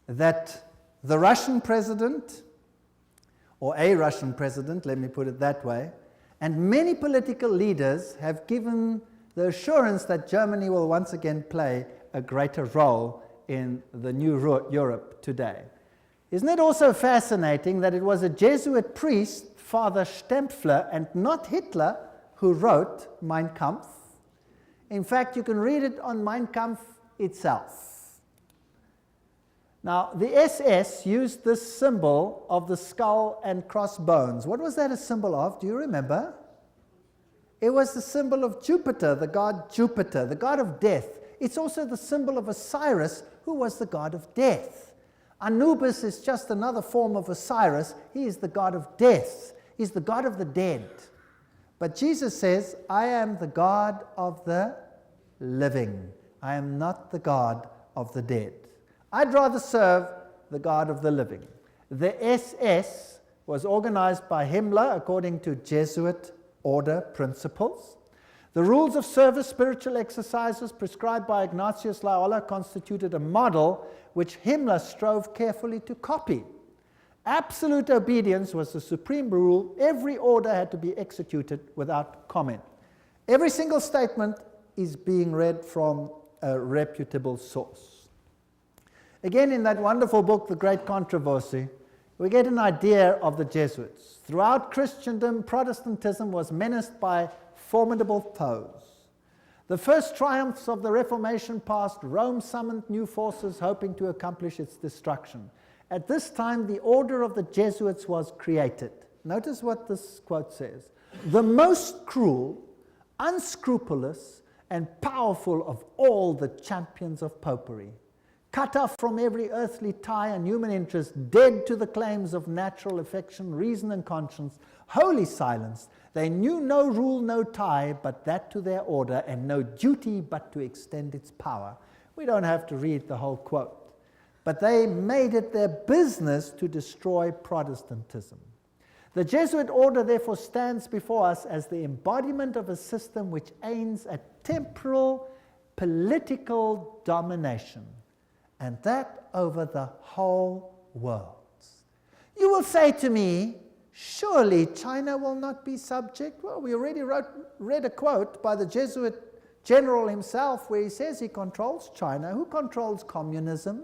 A: that the Russian president, or a Russian president, let me put it that way, and many political leaders have given the assurance that Germany will once again play a greater role in the new Europe today? Isn't it also fascinating that it was a Jesuit priest, Father Stempfler, and not Hitler, who wrote Mein Kampf? In fact, you can read it on Mein Kampf itself. Now, the SS used this symbol of the skull and crossbones. What was that a symbol of? Do you remember? It was the symbol of Jupiter, the god Jupiter, the god of death. It's also the symbol of Osiris, who was the god of death. Anubis is just another form of Osiris. He is the god of death. He's the god of the dead. But Jesus says, I am the God of the living. I am not the God of the dead. I'd rather serve the God of the living. The SS was organized by Himmler according to Jesuit order principles. The rules of service, spiritual exercises prescribed by Ignatius Loyola constituted a model which Himmler strove carefully to copy. Absolute obedience was the supreme rule. Every order had to be executed without comment. Every single statement is being read from a reputable source. Again, in that wonderful book, The Great Controversy, we get an idea of the Jesuits. Throughout Christendom, Protestantism was menaced by formidable foes. The first triumphs of the Reformation passed, Rome summoned new forces hoping to accomplish its destruction. At this time, the order of the Jesuits was created. Notice what this quote says. The most cruel, unscrupulous, and powerful of all the champions of popery. Cut off from every earthly tie and human interest, dead to the claims of natural affection, reason, and conscience, wholly silenced, they knew no rule, no tie, but that to their order, and no duty but to extend its power. We don't have to read the whole quote. But they made it their business to destroy Protestantism. The Jesuit order therefore stands before us as the embodiment of a system which aims at temporal political domination, and that over the whole world. You will say to me, surely China will not be subject? Well, we already read a quote by the Jesuit general himself where he says he controls China. Who controls communism?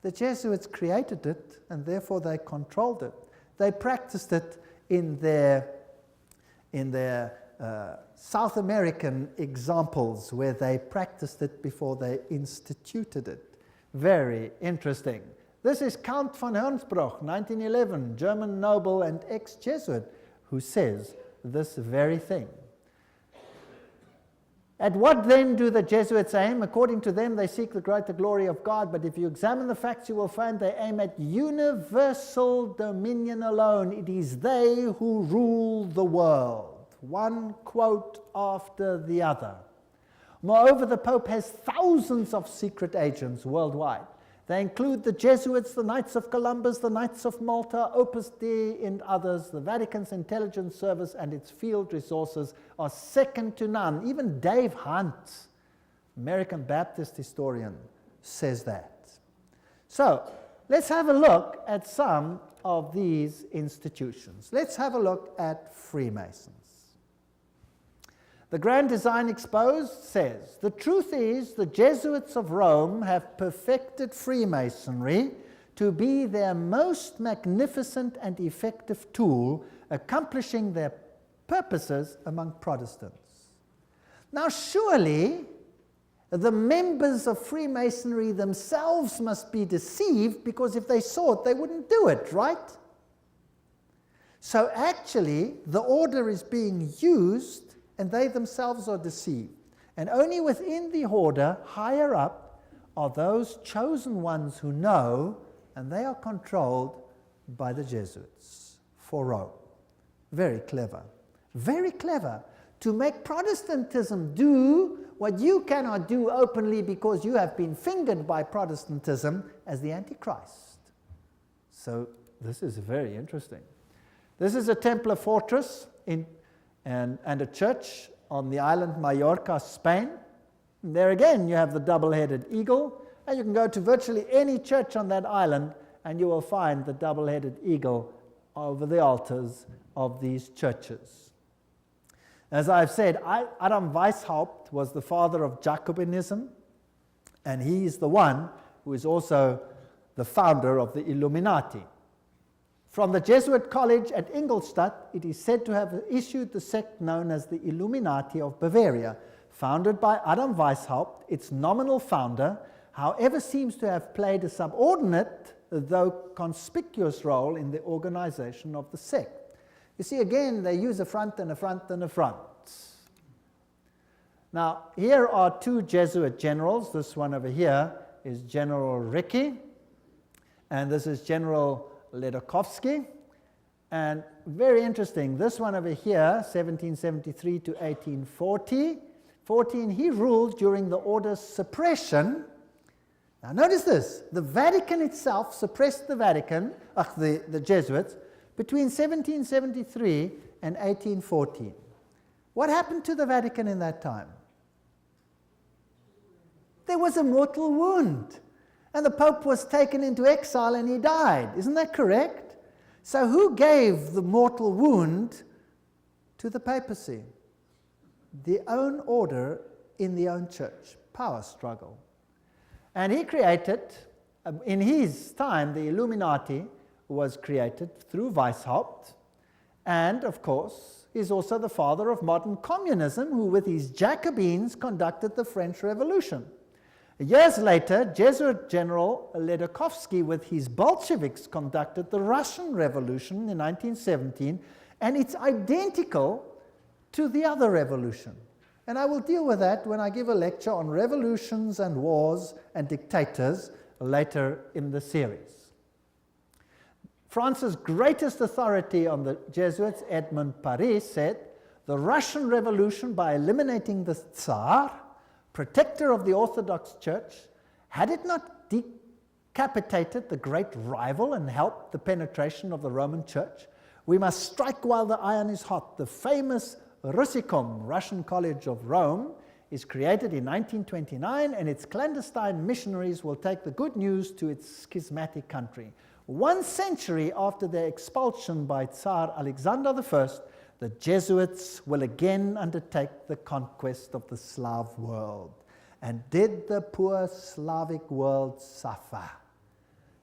A: The Jesuits created it, and therefore they controlled it. They practiced it in their South American examples where they practiced it before they instituted it. Very interesting. This is Count von Hernsbruch, 1911, German noble and ex-Jesuit, who says this very thing. At what then do the Jesuits aim? According to them, they seek the greater glory of God, but if you examine the facts, you will find they aim at universal dominion alone. It is they who rule the world. One quote after the other. Moreover, the Pope has thousands of secret agents worldwide. They include the Jesuits, the Knights of Columbus, the Knights of Malta, Opus Dei, and others. The Vatican's intelligence service and its field resources are second to none. Even Dave Hunt, American Baptist historian, says that. So, let's have a look at some of these institutions. Let's have a look at Freemasons. The Grand Design Exposed says, the truth is the Jesuits of Rome have perfected Freemasonry to be their most magnificent and effective tool, accomplishing their purposes among Protestants. Now surely the members of Freemasonry themselves must be deceived, because if they saw it, they wouldn't do it, right? So actually the order is being used and they themselves are deceived. And only within the order, higher up, are those chosen ones who know, and they are controlled by the Jesuits for Rome. Very clever. Very clever. To make Protestantism do what you cannot do openly because you have been fingered by Protestantism as the Antichrist. So this is very interesting. This is a Templar fortress and a church on the island Mallorca, Spain. And there again you have the double-headed eagle, and you can go to virtually any church on that island and you will find the double-headed eagle over the altars of these churches. As I've said, Adam Weishaupt was the father of Jacobinism, and he is the one who is also the founder of the Illuminati. From the Jesuit college at Ingolstadt, it is said to have issued the sect known as the Illuminati of Bavaria, founded by Adam Weishaupt. Its nominal founder, however, seems to have played a subordinate, though conspicuous role in the organization of the sect. You see, again, they use a front and a front and a front. Now, here are two Jesuit generals. This one over here is General Ricci, and this is General Ledochowski. And very interesting, this one over here, 1773 to 1840, he ruled during the order's suppression. Now notice this, the Vatican itself suppressed the Jesuits between 1773 and 1814. What happened to the Vatican in that time? There was a mortal wound. And the Pope was taken into exile and he died. Isn't that correct? So who gave the mortal wound to the papacy? The own order in the own church. Power struggle. And he created, in his time, the Illuminati was created through Weishaupt. And, of course, is also the father of modern communism, who with his Jacobins conducted the French Revolution. Years later, Jesuit General Ledochowski with his Bolsheviks conducted the Russian Revolution in 1917, and it's identical to the other revolution. And I will deal with that when I give a lecture on revolutions and wars and dictators later in the series. France's greatest authority on the Jesuits, Edmond Paris, said, "The Russian Revolution, by eliminating the Tsar, protector of the Orthodox Church, had it not decapitated the great rival and helped the penetration of the Roman Church, we must strike while the iron is hot. The famous Russicum, Russian College of Rome, is created in 1929, and its clandestine missionaries will take the good news to its schismatic country. 1 century after their expulsion by Tsar Alexander I, the Jesuits will again undertake the conquest of the Slav world." And did the poor Slavic world suffer?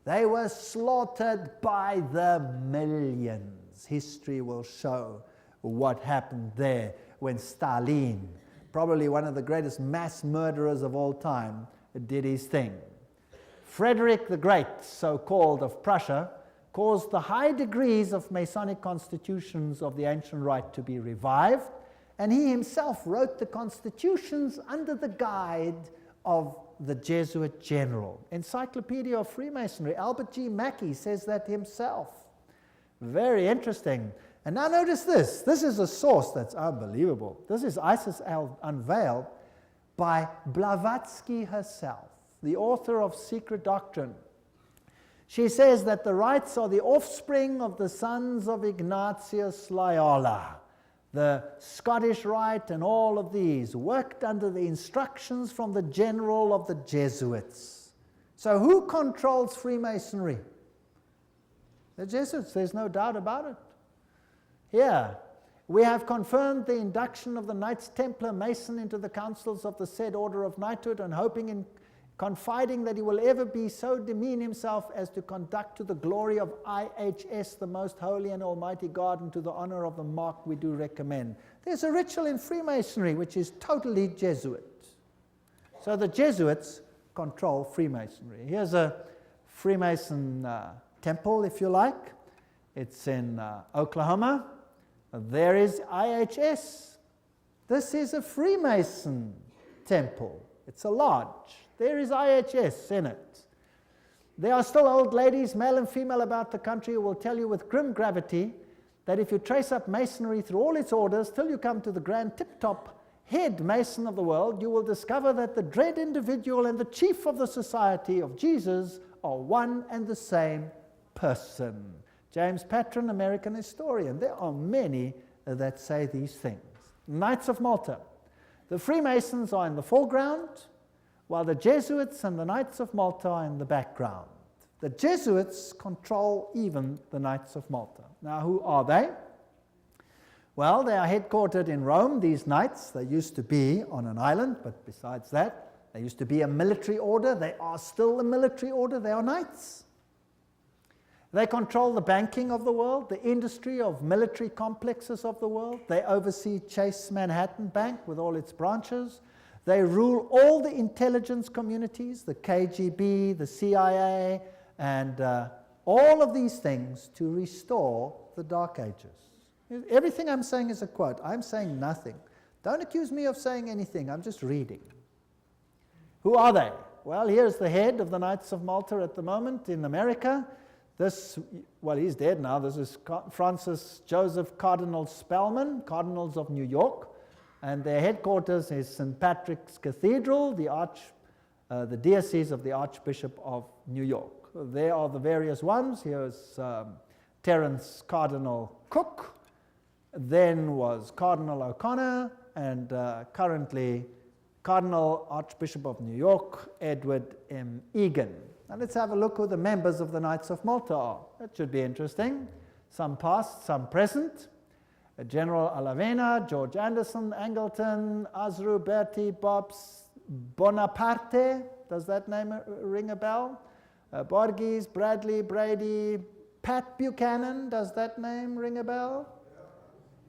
A: They were slaughtered by the millions. History will show what happened there when Stalin, probably one of the greatest mass murderers of all time, did his thing. Frederick the Great, so-called, of Prussia, caused the high degrees of Masonic constitutions of the ancient rite to be revived, and he himself wrote the constitutions under the guide of the Jesuit general. Encyclopedia of Freemasonry, Albert G. Mackey says that himself. Very interesting. And now notice this. This is a source that's unbelievable. This is Isis Unveiled by Blavatsky herself, the author of Secret Doctrine. She says that the rites are the offspring of the sons of Ignatius Loyola. The Scottish Rite and all of these worked under the instructions from the general of the Jesuits. So who controls Freemasonry? The Jesuits, there's no doubt about it. Here, we have confirmed the induction of the Knights Templar Mason into the councils of the said order of knighthood, and hoping and confiding that he will ever be so demean himself as to conduct to the glory of IHS, the most holy and almighty God, and to the honor of the mark we do recommend. There's a ritual in Freemasonry which is totally Jesuit. So the Jesuits control Freemasonry. Here's a Freemason temple, if you like. It's in Oklahoma. There is IHS. This is a Freemason temple. It's a lodge. There is IHS in it. There are still old ladies, male and female, about the country who will tell you with grim gravity that if you trace up Masonry through all its orders till you come to the grand tip-top head Mason of the world, you will discover that the dread individual and the chief of the Society of Jesus are one and the same person. James Patron, American historian. There are many that say these things. Knights of Malta. The Freemasons are in the foreground, while the Jesuits and the Knights of Malta are in the background. The Jesuits control even the Knights of Malta. Now, who are they? Well, they are headquartered in Rome, these knights. They used to be on an island, but besides that, they used to be a military order. They are still a military order. They are knights. They control the banking of the world, the industry of military complexes of the world. They oversee Chase Manhattan Bank with all its branches. They rule all the intelligence communities, the KGB, the CIA, and all of these things to restore the Dark Ages. Everything I'm saying is a quote. I'm saying nothing. Don't accuse me of saying anything. I'm just reading. Who are they? Well, here's the head of the Knights of Malta at the moment in America. This, well, he's dead now. This is Francis Joseph Cardinal Spellman, Cardinals of New York. And their headquarters is St. Patrick's Cathedral, the diocese of the Archbishop of New York. There are the various ones. Here's Terence Cardinal Cook. Then was Cardinal O'Connor, and currently Cardinal Archbishop of New York, Edward M. Egan. Now let's have a look who the members of the Knights of Malta are. That should be interesting. Some past, some present. General Alavena, George Anderson, Angleton, Azru, Bertie, Bobs, Bonaparte. Does that name ring a bell? Borges, Bradley, Brady, Pat Buchanan. Does that name ring a bell?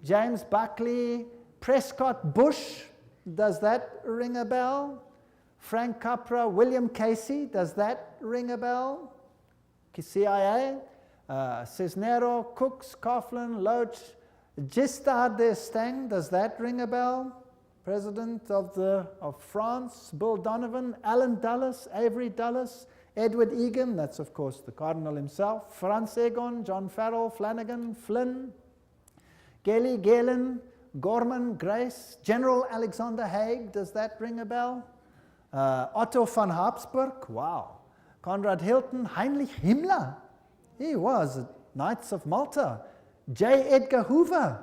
A: James Buckley, Prescott Bush, does that ring a bell? Frank Capra, William Casey, does that ring a bell? CIA, Cisnero, Cooks, Coughlin, Loach, Giscard d'Estaing, does that ring a bell? President of France, Bill Donovan, Alan Dulles, Avery Dulles, Edward Egan, that's of course the Cardinal himself, Franz Egon, John Farrell, Flanagan, Flynn, Gelly, Galen, Gorman, Grace, General Alexander Haig, does that ring a bell? Otto von Habsburg, wow. Conrad Hilton, Heinrich Himmler, he was at Knights of Malta. J. Edgar Hoover,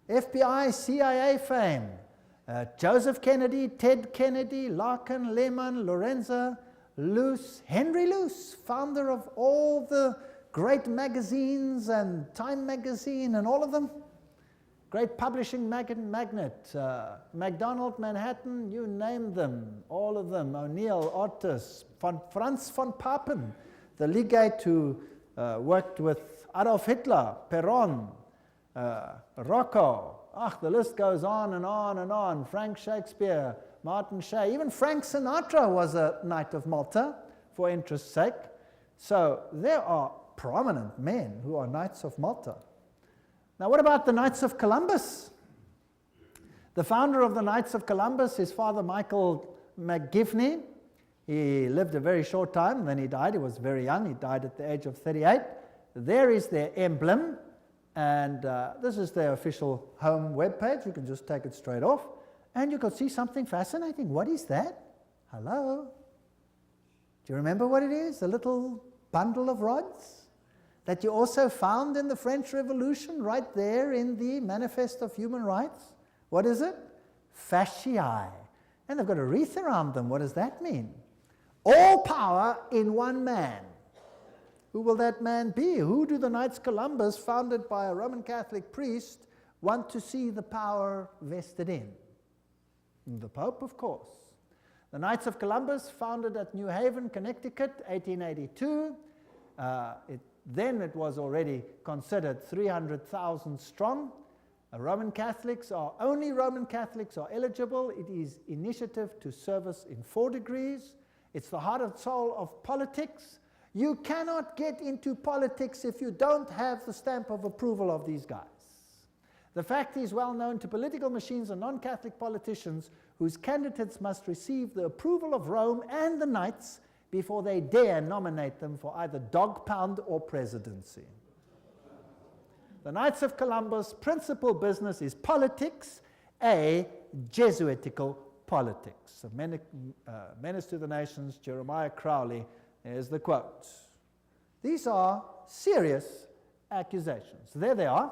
A: FBI, CIA fame. Joseph Kennedy, Ted Kennedy, Larkin, Lehman, Lorenzo, Luce, Henry Luce, founder of all the great magazines and Time magazine and all of them. Great publishing magnate, MacDonald, Manhattan, you name them, all of them, O'Neill, Otis, Franz von Papen, the legate who worked with Adolf Hitler, Perón, Rocco, the list goes on and on and on, Frank Shakespeare, Martin Shea, even Frank Sinatra was a Knight of Malta, for interest's sake. So there are prominent men who are Knights of Malta. Now, what about the Knights of Columbus? The founder of the Knights of Columbus is Father Michael McGivney. He lived a very short time, then he died. He was very young. He died at the age of 38. There is their emblem, and this is their official home webpage. You can just take it straight off, and you can see something fascinating. What is that? Hello? Do you remember what it is? A little bundle of rods that you also found in the French Revolution, right there in the Manifest of Human Rights. What is it? Fasciae. And they've got a wreath around them. What does that mean? All power in one man. Who will that man be? Who do the Knights Columbus, founded by a Roman Catholic priest, want to see the power vested in? The Pope, of course. The Knights of Columbus, founded at New Haven, Connecticut, 1882. Then it was already considered 300,000 strong. Only Roman Catholics are eligible. It is initiative to service in 4 degrees. It's the heart and soul of politics. You cannot get into politics if you don't have the stamp of approval of these guys. The fact is well known to political machines and non-Catholic politicians whose candidates must receive the approval of Rome and the Knights before they dare nominate them for either dog pound or presidency. The Knights of Columbus' principal business is politics, a Jesuitical politics. A menace to the nations, Jeremiah Crowley, is the quote. These are serious accusations. There they are,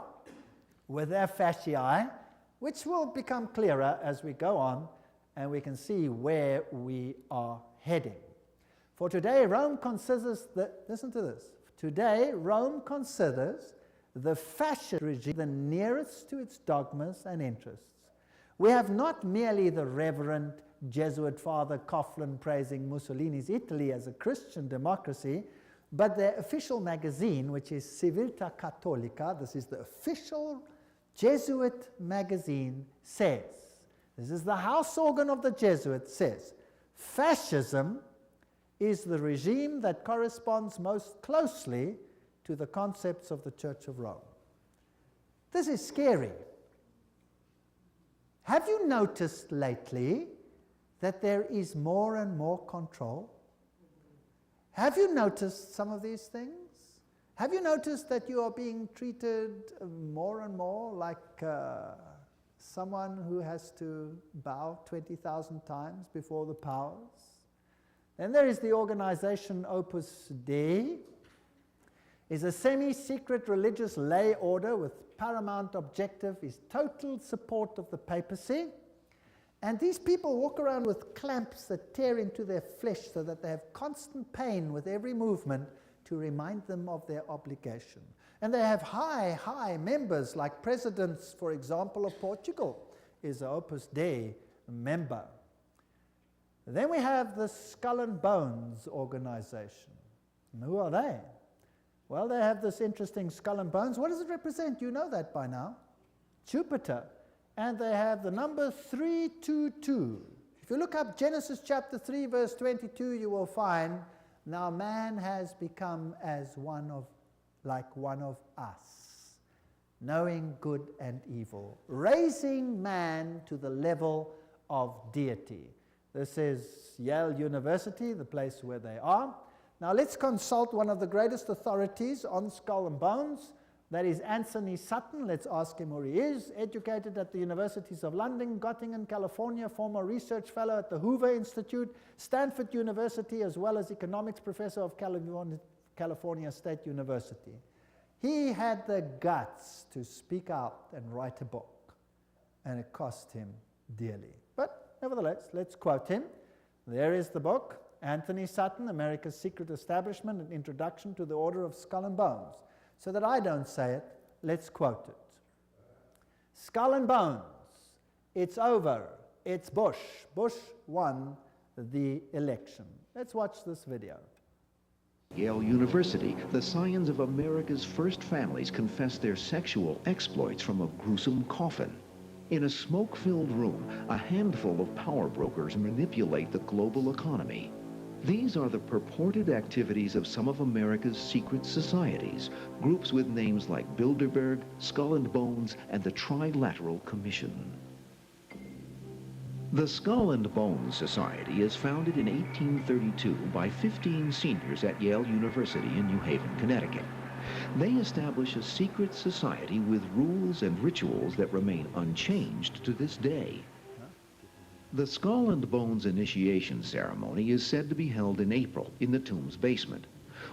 A: with their fasciae, which will become clearer as we go on, and we can see where we are heading. For today, Rome considers listen to this. Today, Rome considers the fascist regime the nearest to its dogmas and interests. We have not merely the Reverend Jesuit Father Coughlin praising Mussolini's Italy as a Christian democracy, but their official magazine, which is Civiltà Cattolica, this is the official Jesuit magazine, says, this is the house organ of the Jesuits, says, fascism is the regime that corresponds most closely to the concepts of the Church of Rome. This is scary. Have you noticed lately that there is more and more control? Have you noticed some of these things? Have you noticed that you are being treated more and more like someone who has to bow 20,000 times before the powers? Then there is the organization Opus Dei. Is a semi-secret religious lay order with paramount objective is total support of the papacy. And these people walk around with clamps that tear into their flesh so that they have constant pain with every movement to remind them of their obligation. And they have high members, like presidents, for example, of Portugal is an Opus Dei member. Then we have the Skull and Bones organization. And who are they? Well, they have this interesting skull and bones. What does it represent? You know that by now. Jupiter, and they have the number 322. If you look up Genesis chapter 3 verse 22, you will find, now man has become as like one of us, knowing good and evil, raising man to the level of deity. This is Yale University, the place where they are. Now let's consult one of the greatest authorities on skull and bones. That is Anthony Sutton. Let's ask him where he is. Educated at the Universities of London, Göttingen, California, former research fellow at the Hoover Institute, Stanford University, as well as economics professor of California State University. He had the guts to speak out and write a book, and it cost him dearly. But nevertheless, let's quote him. There is the book, Anthony Sutton, America's Secret Establishment, an Introduction to the Order of Skull and Bones. So that I don't say it, let's quote it. Skull and Bones, it's over, it's Bush. Bush won the election. Let's watch this video.
B: Yale University, the scions of America's first families confess their sexual exploits from a gruesome coffin. In a smoke-filled room, a handful of power brokers manipulate the global economy. These are the purported activities of some of America's secret societies, groups with names like Bilderberg, Skull and Bones, and the Trilateral Commission. The Skull and Bones Society is founded in 1832 by 15 seniors at Yale University in New Haven, Connecticut. They establish a secret society with rules and rituals that remain unchanged to this day. The Skull and Bones initiation ceremony is said to be held in April in the tomb's basement.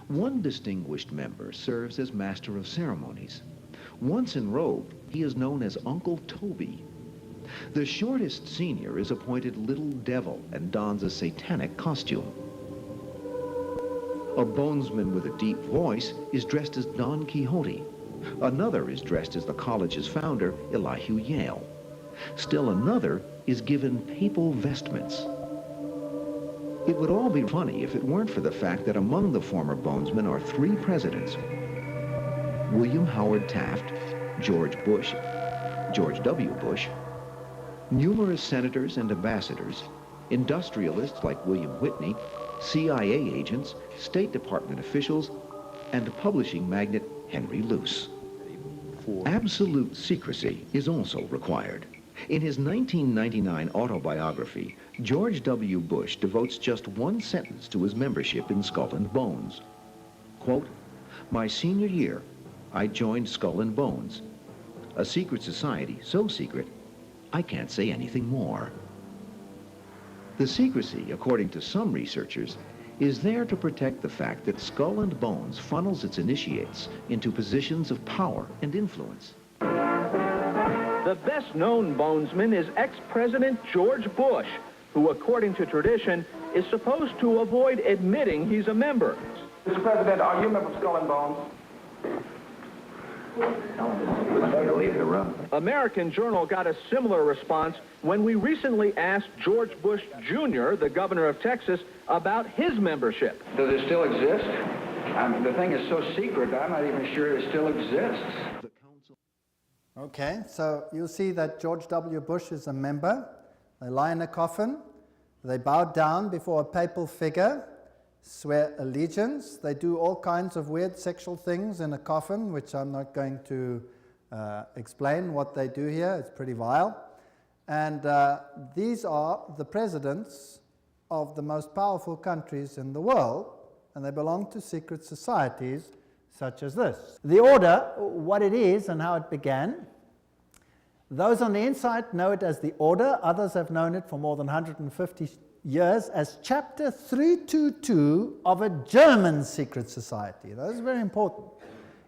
B: One distinguished member serves as master of ceremonies. Once enrobed, he is known as Uncle Toby. The shortest senior is appointed Little Devil and dons a satanic costume. A bonesman with a deep voice is dressed as Don Quixote. Another is dressed as the college's founder, Elihu Yale. Still another is given papal vestments. It would all be funny if it weren't for the fact that among the former bonesmen are 3 presidents: William Howard Taft, George Bush, George W. Bush, numerous senators and ambassadors, industrialists like William Whitney, CIA agents, State Department officials, and publishing magnate Henry Luce. Absolute secrecy is also required. In his 1999 autobiography, George W. Bush devotes just one sentence to his membership in Skull and Bones. Quote, "My senior year, I joined Skull and Bones, a secret society so secret, I can't say anything more." The secrecy, according to some researchers, is there to protect the fact that Skull and Bones funnels its initiates into positions of power and influence.
C: The best-known bonesman is ex-President George Bush, who, according to tradition, is supposed to avoid admitting he's a member.
D: Mr. President, are you a member of Skull and Bones? Leave the room.
C: American Journal got a similar response when we recently asked George Bush Jr., the governor of Texas, about his membership.
D: Does it still exist? The thing is so secret, I'm not even sure it still exists.
A: Okay, so you'll see that George W. Bush is a member. They lie in a coffin. They bow down before a papal figure, swear allegiance. They do all kinds of weird sexual things in a coffin, which I'm not going to explain what they do here. It's pretty vile. And these are the presidents of the most powerful countries in the world, and they belong to secret societies such as this. The order, what it is and how it began. Those on the inside know it as the order. Others have known it for more than 150 years as Chapter 322 of a German secret society. That is very important.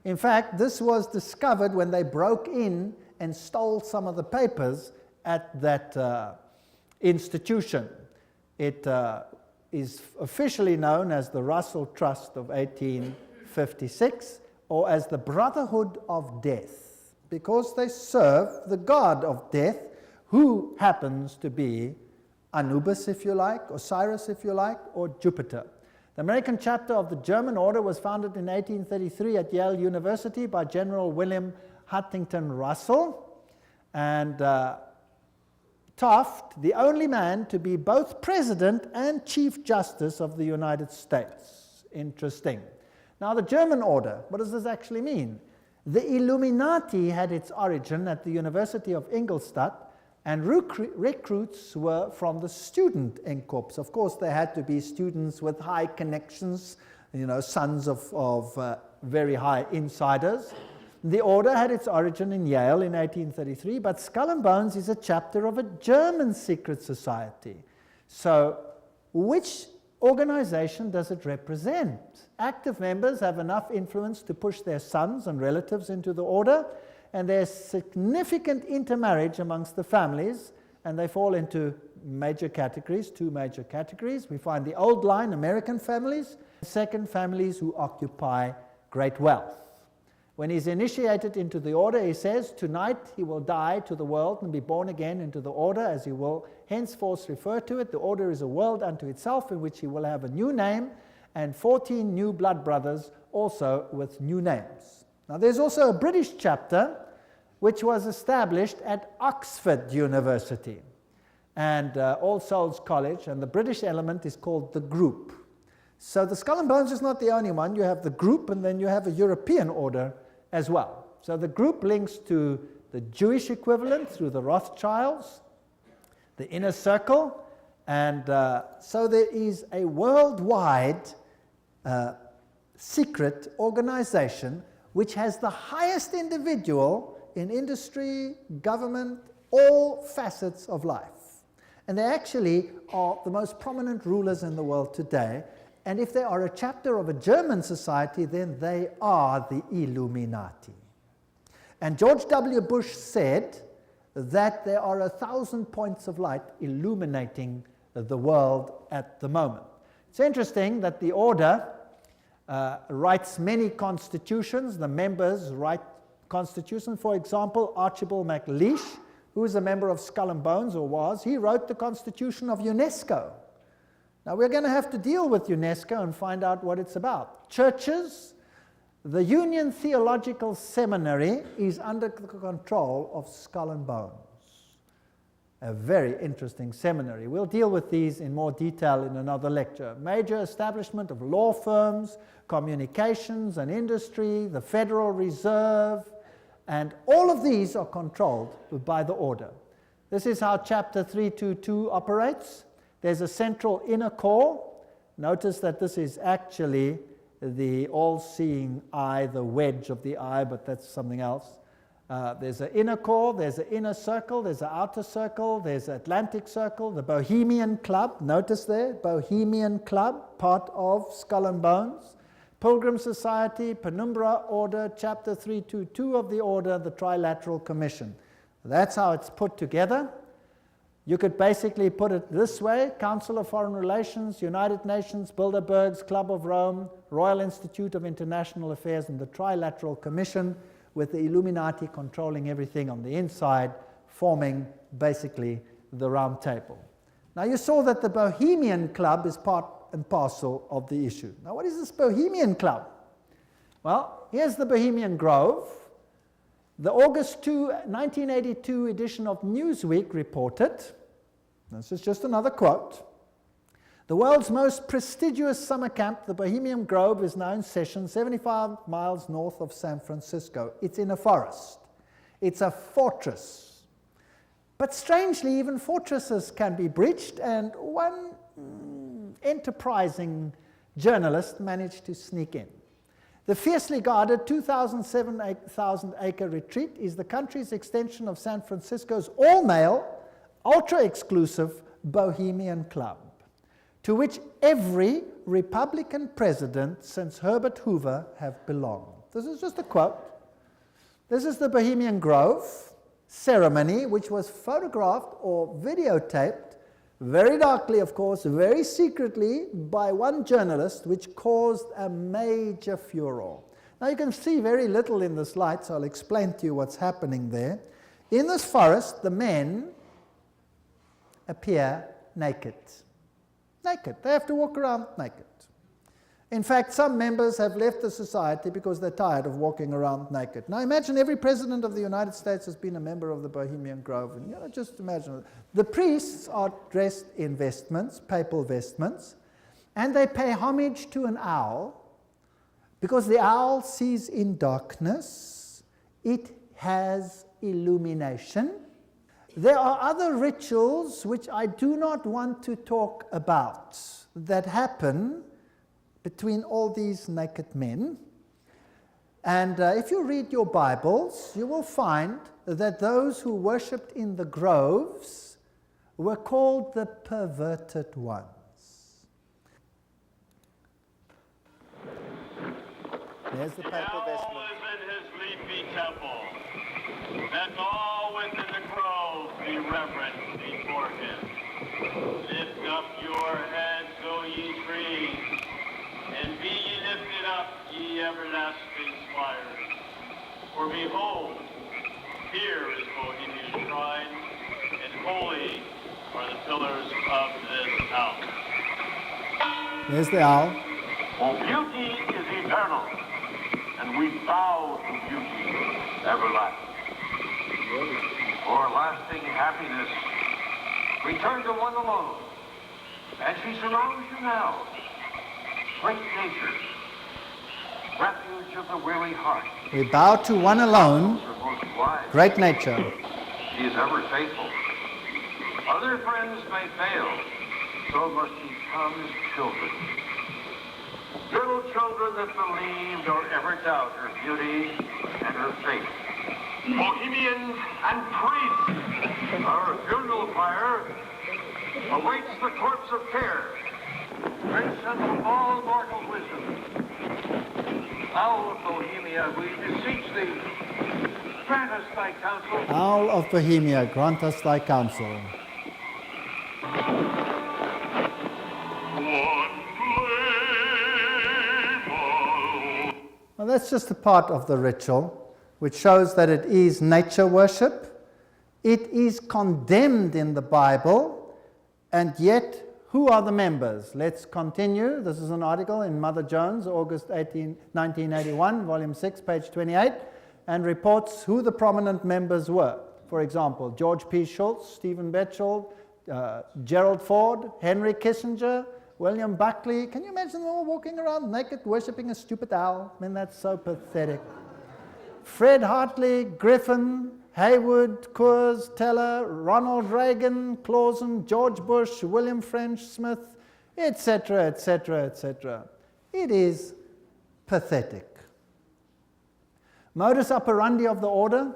A: In fact, this was discovered when they broke in and stole some of the papers at that institution. It is officially known as the Russell Trust of 1856, or as the Brotherhood of Death, because they serve the god of death, who happens to be Anubis, if you like, Osiris, if you like, or Jupiter. The American chapter of the German order was founded in 1833 at Yale University by General William Huntington Russell. And Taft, the only man to be both President and Chief Justice of the United States. Interesting. Now, the German order, what does this actually mean? The Illuminati had its origin at the University of Ingolstadt, and recruits were from the student Inkorps. Of course, they had to be students with high connections, you know, sons of very high insiders. The order had its origin in Yale in 1833, but Skull and Bones is a chapter of a German secret society. So, which organization does it represent? Active members have enough influence to push their sons and relatives into the order, and there's significant intermarriage amongst the families, and they fall into major categories, two major categories. We find the old line, American families, second, families who occupy great wealth. When he's initiated into the order, he says, tonight he will die to the world and be born again into the order, as he will henceforth refer to it. The order is a world unto itself, in which he will have a new name, and 14 new blood brothers also with new names. Now, there's also a British chapter which was established at Oxford University and All Souls College, and the British element is called the Group. So the Skull and Bones is not the only one. You have the Group, and then you have a European order as well. So the Group links to the Jewish equivalent through the Rothschilds, the Inner Circle, and so there is a worldwide secret organization which has the highest individual in industry, government, all facets of life. And they actually are the most prominent rulers in the world today. And if they are a chapter of a German society, then they are the Illuminati. And George W. Bush said that there are 1,000 points of light illuminating the world at the moment. It's interesting that the order writes many constitutions. The members write constitutions. For example, Archibald MacLeish, who is a member of Skull and Bones, or was, he wrote the constitution of UNESCO. Now, we're going to have to deal with UNESCO and find out what it's about. Churches, the Union Theological Seminary is under the control of Skull and Bones. A very interesting seminary. We'll deal with these in more detail in another lecture. Major establishment of law firms, communications and industry, the Federal Reserve, and all of these are controlled by the order. This is how Chapter 322 operates. There's a central inner core. Notice that this is actually the all-seeing eye, the wedge of the eye, but that's something else. There's an inner core, there's an inner circle, there's an outer circle, there's an Atlantic Circle, the Bohemian Club, notice there, Bohemian Club, part of Skull and Bones, Pilgrim Society, Penumbra Order, Chapter 322 of the Order, the Trilateral Commission. That's how it's put together. You could basically put it this way: Council of Foreign Relations, United Nations, Bilderberg's Club of Rome, Royal Institute of International Affairs, and the Trilateral Commission, with the Illuminati controlling everything on the inside, forming basically the round table. Now, you saw that the Bohemian Club is part and parcel of the issue. Now, what is this Bohemian Club? Well, here's the Bohemian Grove. The August 2, 1982 edition of Newsweek reported, this is just another quote, the world's most prestigious summer camp, the Bohemian Grove, is now in session 75 miles north of San Francisco. It's in a forest. It's a fortress. But strangely, even fortresses can be breached, and one enterprising journalist managed to sneak in. The fiercely guarded 2,000-acre retreat is the country's extension of San Francisco's all-male, ultra-exclusive Bohemian Club, to which every Republican president since Herbert Hoover have belonged. This is just a quote. This is the Bohemian Grove ceremony, which was photographed or videotaped, very darkly, of course, very secretly, by one journalist, which caused a major furor. Now, you can see very little in this light, so I'll explain to you what's happening there. In this forest, the men appear naked. Naked. They have to walk around naked. In fact, some members have left the society because they're tired of walking around naked. Now imagine every president of the United States has been a member of the Bohemian Grove. And just imagine. The priests are dressed in vestments, papal vestments, and they pay homage to an owl because the owl sees in darkness. It has illumination. There are other rituals which I do not want to talk about that happen between all these naked men. And if you read your Bibles, you will find that those who worshipped in the groves were called the perverted ones. There's the papal vestment.
E: Is in his leafy temple. Let all within the grove be reverent before him. Lift up your heads, O ye trees, and be ye lifted up, ye everlasting spires. For behold, here is Bohemia's shrine, and holy are the pillars of this house.
A: There's the owl.
E: For beauty is eternal, and we bow to beauty everlasting. For lasting happiness, return to one alone, and she surrounds you now. Great nature, refuge of the weary heart.
A: We bow to one alone, great nature.
E: She is ever faithful. Other friends may fail, so must ye come as children. Little children that believe nor ever doubt her beauty and her faith. Bohemians and priests, our funeral pyre awaits the corpse of care. Grandson of all mortal wisdom. Owl of Bohemia, we beseech thee, grant us thy counsel.
A: Owl of Bohemia, grant us thy counsel. Well, that's just a part of the ritual, which shows that it is nature worship. It is condemned in the Bible, and yet, who are the members? Let's continue. This is an article in Mother Jones, August 1981, volume 6, page 28, and reports who the prominent members were. For example, George P. Schultz, Stephen Batchelor, Gerald Ford, Henry Kissinger, William Buckley. Can you imagine them all walking around naked, worshipping a stupid owl? I mean, that's so pathetic. Fred Hartley, Griffin, Haywood, Coors, Teller, Ronald Reagan, Clausen, George Bush, William French Smith, etc., etc., etc. It is pathetic. Modus operandi of the order.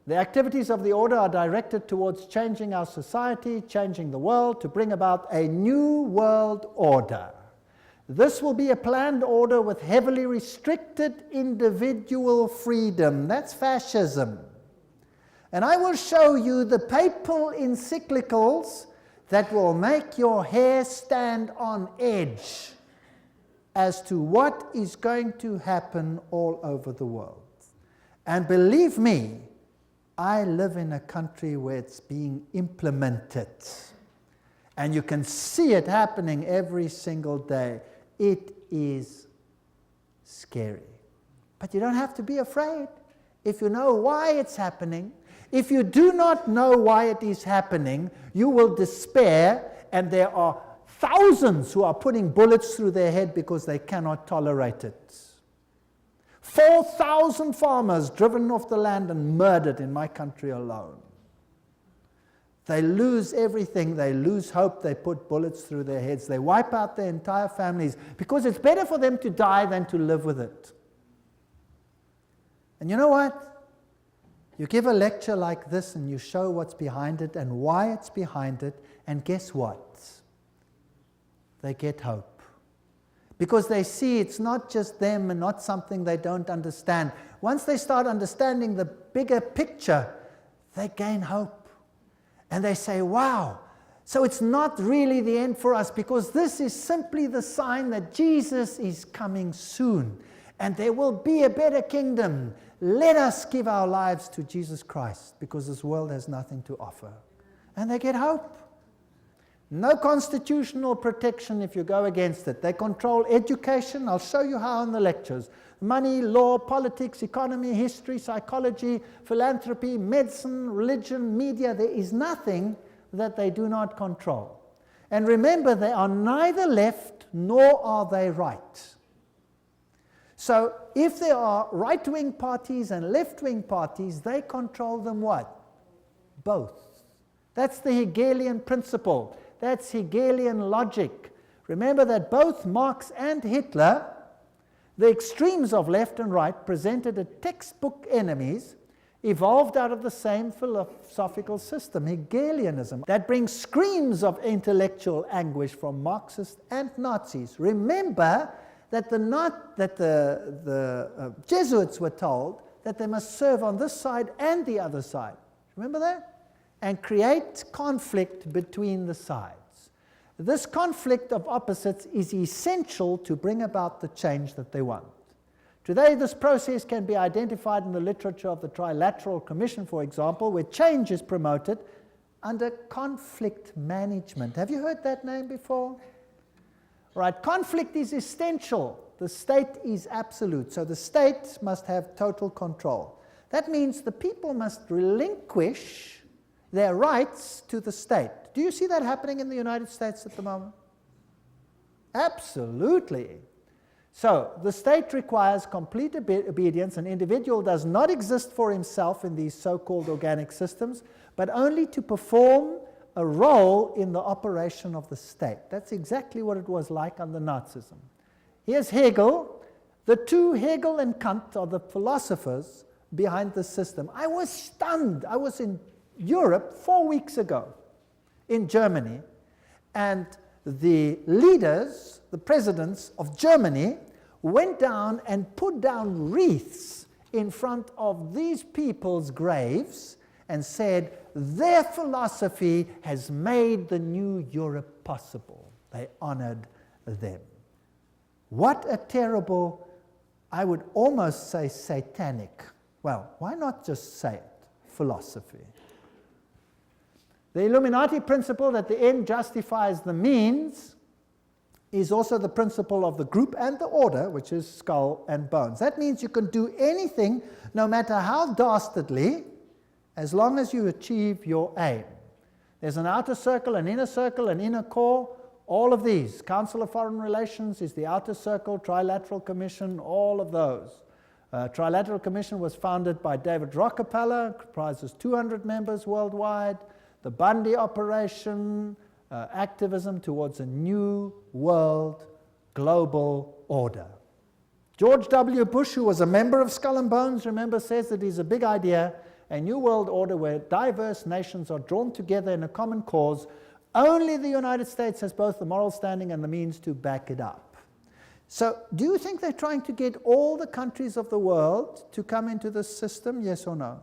A: The activities of the order are directed towards changing our society, changing the world, to bring about a new world order. This will be a planned order with heavily restricted individual freedom. That's fascism. And I will show you the papal encyclicals that will make your hair stand on edge as to what is going to happen all over the world. And believe me, I live in a country where it's being implemented. And you can see it happening every single day. It is scary. But you don't have to be afraid if you know why it's happening. If you do not know why it is happening, you will despair, and there are thousands who are putting bullets through their head because they cannot tolerate it. 4,000 farmers driven off the land and murdered in my country alone. They lose everything, they lose hope, they put bullets through their heads, they wipe out their entire families because it's better for them to die than to live with it. And you know what? You give a lecture like this and you show what's behind it and why it's behind it, and guess what? They get hope. Because they see it's not just them and not something they don't understand. Once they start understanding the bigger picture, they gain hope. And they say, wow, so it's not really the end for us, because this is simply the sign that Jesus is coming soon. And there will be a better kingdom. Let us give our lives to Jesus Christ, because this world has nothing to offer. And they get hope. No constitutional protection if you go against it. They control education. I'll show you how in the lectures. Money, law, politics, economy, history, psychology, philanthropy, medicine, religion, media. There is nothing that they do not control. And remember, they are neither left nor are they right. So if there are right-wing parties and left-wing parties, they control them what? Both. That's the Hegelian principle. That's Hegelian logic. Remember that both Marx and Hitler, the extremes of left and right, presented as textbook enemies, evolved out of the same philosophical system, Hegelianism, that brings screams of intellectual anguish from Marxists and Nazis. Remember that the Jesuits were told that they must serve on this side and the other side. Remember that? And create conflict between the sides. This conflict of opposites is essential to bring about the change that they want. Today, this process can be identified in the literature of the Trilateral Commission, for example, where change is promoted under conflict management. Have you heard that name before? Right, conflict is essential. The state is absolute, so the state must have total control. That means the people must relinquish their rights to the state. Do you see that happening in the United States at the moment? Absolutely. So, the state requires complete obedience. An individual does not exist for himself in these so-called organic systems, but only to perform a role in the operation of the state. That's exactly what it was like under Nazism. Here's Hegel. The two, Hegel and Kant, are the philosophers behind the system. I was stunned. I was in Europe 4 weeks ago, in Germany, and the leaders, the presidents of Germany, went down and put down wreaths in front of these people's graves and said, their philosophy has made the new Europe possible. They honored them. What a terrible, I would almost say satanic, well, why not just say it, philosophy. The Illuminati principle that the end justifies the means is also the principle of the group and the order, which is skull and bones. That means you can do anything, no matter how dastardly, as long as you achieve your aim. There's an outer circle, an inner core, all of these. Council of Foreign Relations is the outer circle, Trilateral Commission, all of those. Trilateral Commission was founded by David Rockefeller, comprises 200 members worldwide. The Bundy operation, activism towards a new world global order. George W. Bush, who was a member of Skull and Bones, remember, says that it's a big idea, a new world order where diverse nations are drawn together in a common cause. Only the United States has both the moral standing and the means to back it up. So, do you think they're trying to get all the countries of the world to come into this system, yes or no?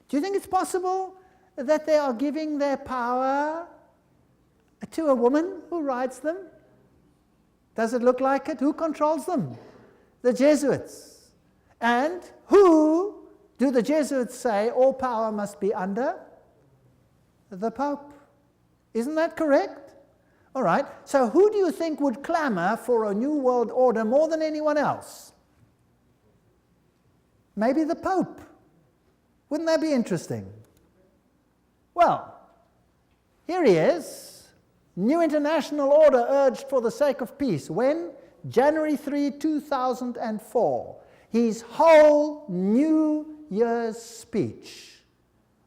A: Do you think it's possible that they are giving their power to a woman who rides them? Does it look like it? Who controls them? The Jesuits. And who do the Jesuits say all power must be under? The Pope. Isn't that correct? All right. So who do you think would clamor for a new world order more than anyone else? Maybe the Pope. Wouldn't that be interesting? Well, here he is. New international order urged for the sake of peace. When? January 3, 2004. His whole New Year's speech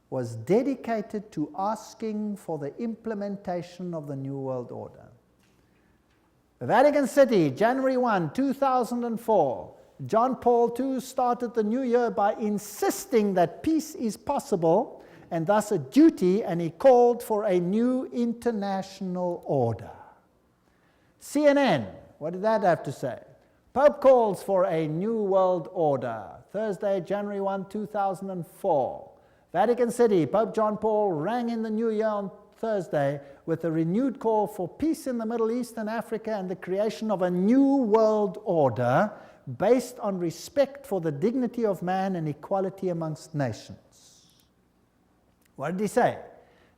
A: was dedicated to asking for the implementation of the New World Order. Vatican City, January 1, 2004. John Paul II started the new year by insisting that peace is possible and thus a duty, and he called for a new international order. CNN, what did that have to say? Pope calls for a new world order. Thursday, January 1, 2004. Vatican City, Pope John Paul rang in the new year on Thursday with a renewed call for peace in the Middle East and Africa and the creation of a new world order based on respect for the dignity of man and equality amongst nations. What did he say?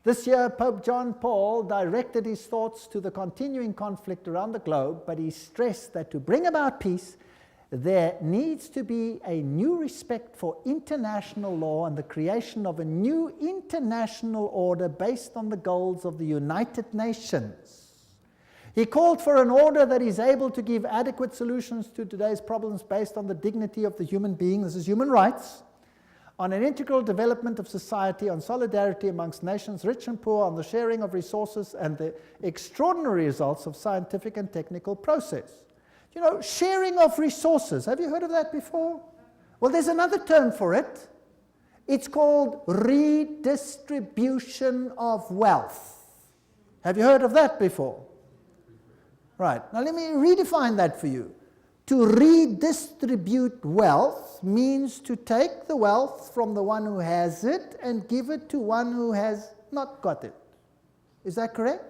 A: This year, Pope John Paul directed his thoughts to the continuing conflict around the globe, but he stressed that to bring about peace, there needs to be a new respect for international law and the creation of a new international order based on the goals of the United Nations. He called for an order that is able to give adequate solutions to today's problems based on the dignity of the human being, this is human rights, on an integral development of society, on solidarity amongst nations, rich and poor, on the sharing of resources and the extraordinary results of scientific and technical process. You know, sharing of resources, have you heard of that before? Well, there's another term for it. It's called redistribution of wealth. Have you heard of that before? Right, now let me redefine that for you. To redistribute wealth means to take the wealth from the one who has it and give it to one who has not got it. Is that correct?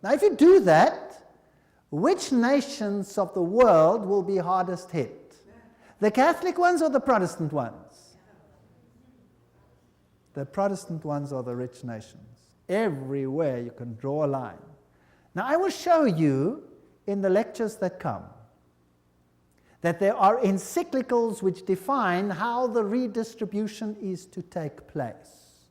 A: Now, if you do that, which nations of the world will be hardest hit? The Catholic ones or the Protestant ones? The Protestant ones are the rich nations. Everywhere you can draw a line. Now, I will show you in the lectures that come that there are encyclicals which define how the redistribution is to take place.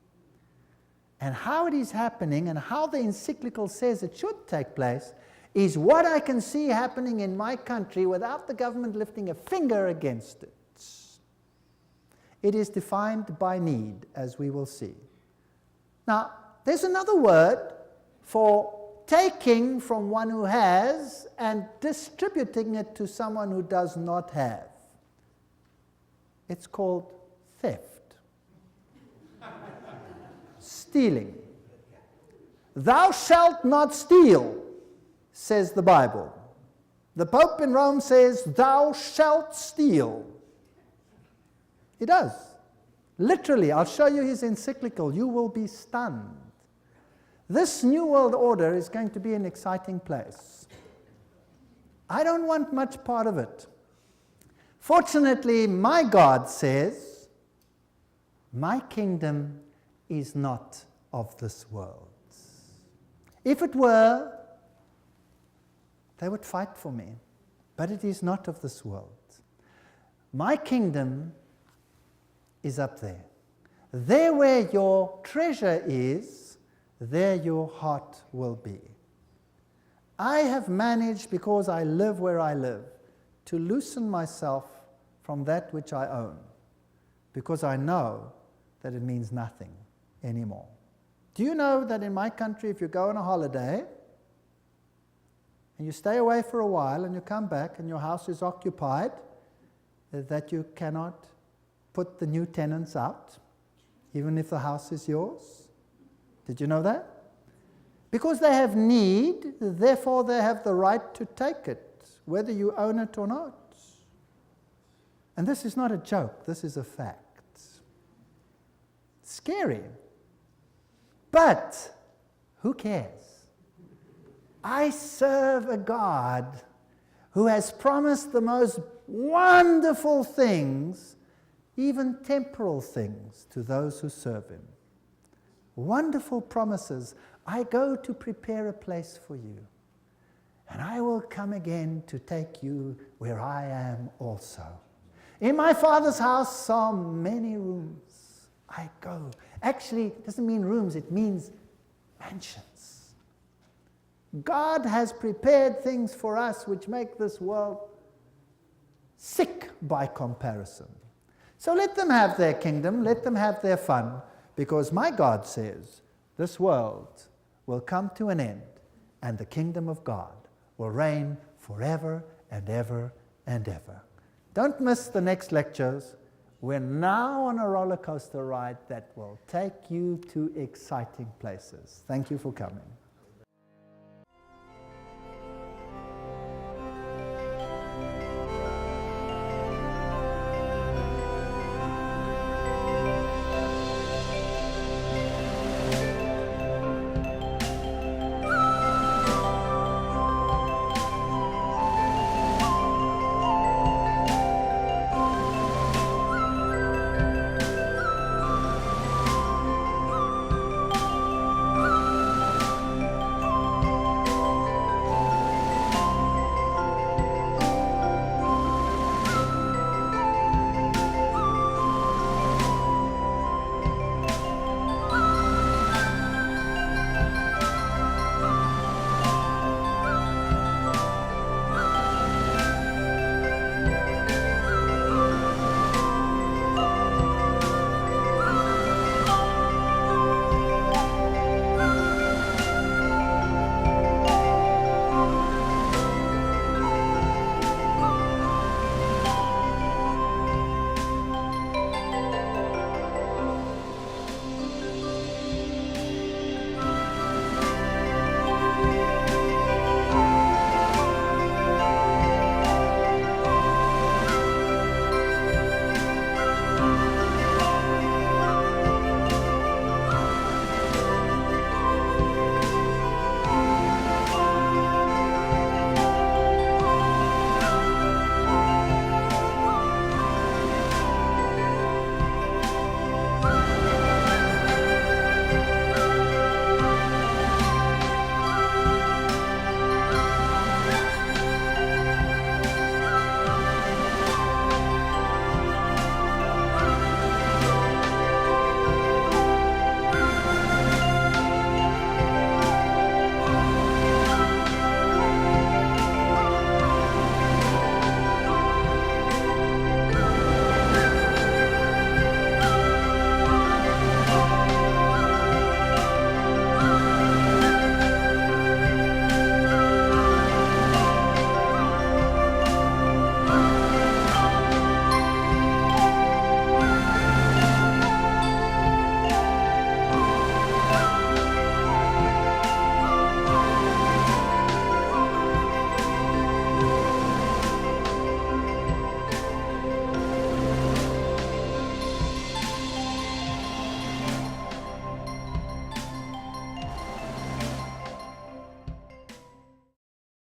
A: And how it is happening and how the encyclical says it should take place is what I can see happening in my country without the government lifting a finger against it. It is defined by need, as we will see. Now, there's another word for taking from one who has and distributing it to someone who does not have. It's called theft. Stealing. Thou shalt not steal, says the Bible. The Pope in Rome says, thou shalt steal. He does. Literally, I'll show you his encyclical. You will be stunned. This New World Order is going to be an exciting place. I don't want much part of it. Fortunately, my God says, my kingdom is not of this world. If it were, they would fight for me. But it is not of this world. My kingdom is up there. There where your treasure is, there your heart will be. I have managed, because I live where I live, to loosen myself from that which I own, because I know that it means nothing anymore. Do you know that in my country, if you go on a holiday, and you stay away for a while, and you come back, and your house is occupied, that you cannot put the new tenants out, even if the house is yours? Did you know that? Because they have need, therefore they have the right to take it, whether you own it or not. And this is not a joke, this is a fact. Scary. But who cares? I serve a God who has promised the most wonderful things, even temporal things, to those who serve him. Wonderful promises. I go to prepare a place for you, and I will come again to take you where I am also. In my Father's house are many rooms. I go. Actually, it doesn't mean rooms, it means mansions. God has prepared things for us which make this world sick by comparison. So let them have their kingdom, let them have their fun, because my God says this world will come to an end and the kingdom of God will reign forever and ever and ever. Don't miss the next lectures. We're now on a roller coaster ride that will take you to exciting places. Thank you for coming.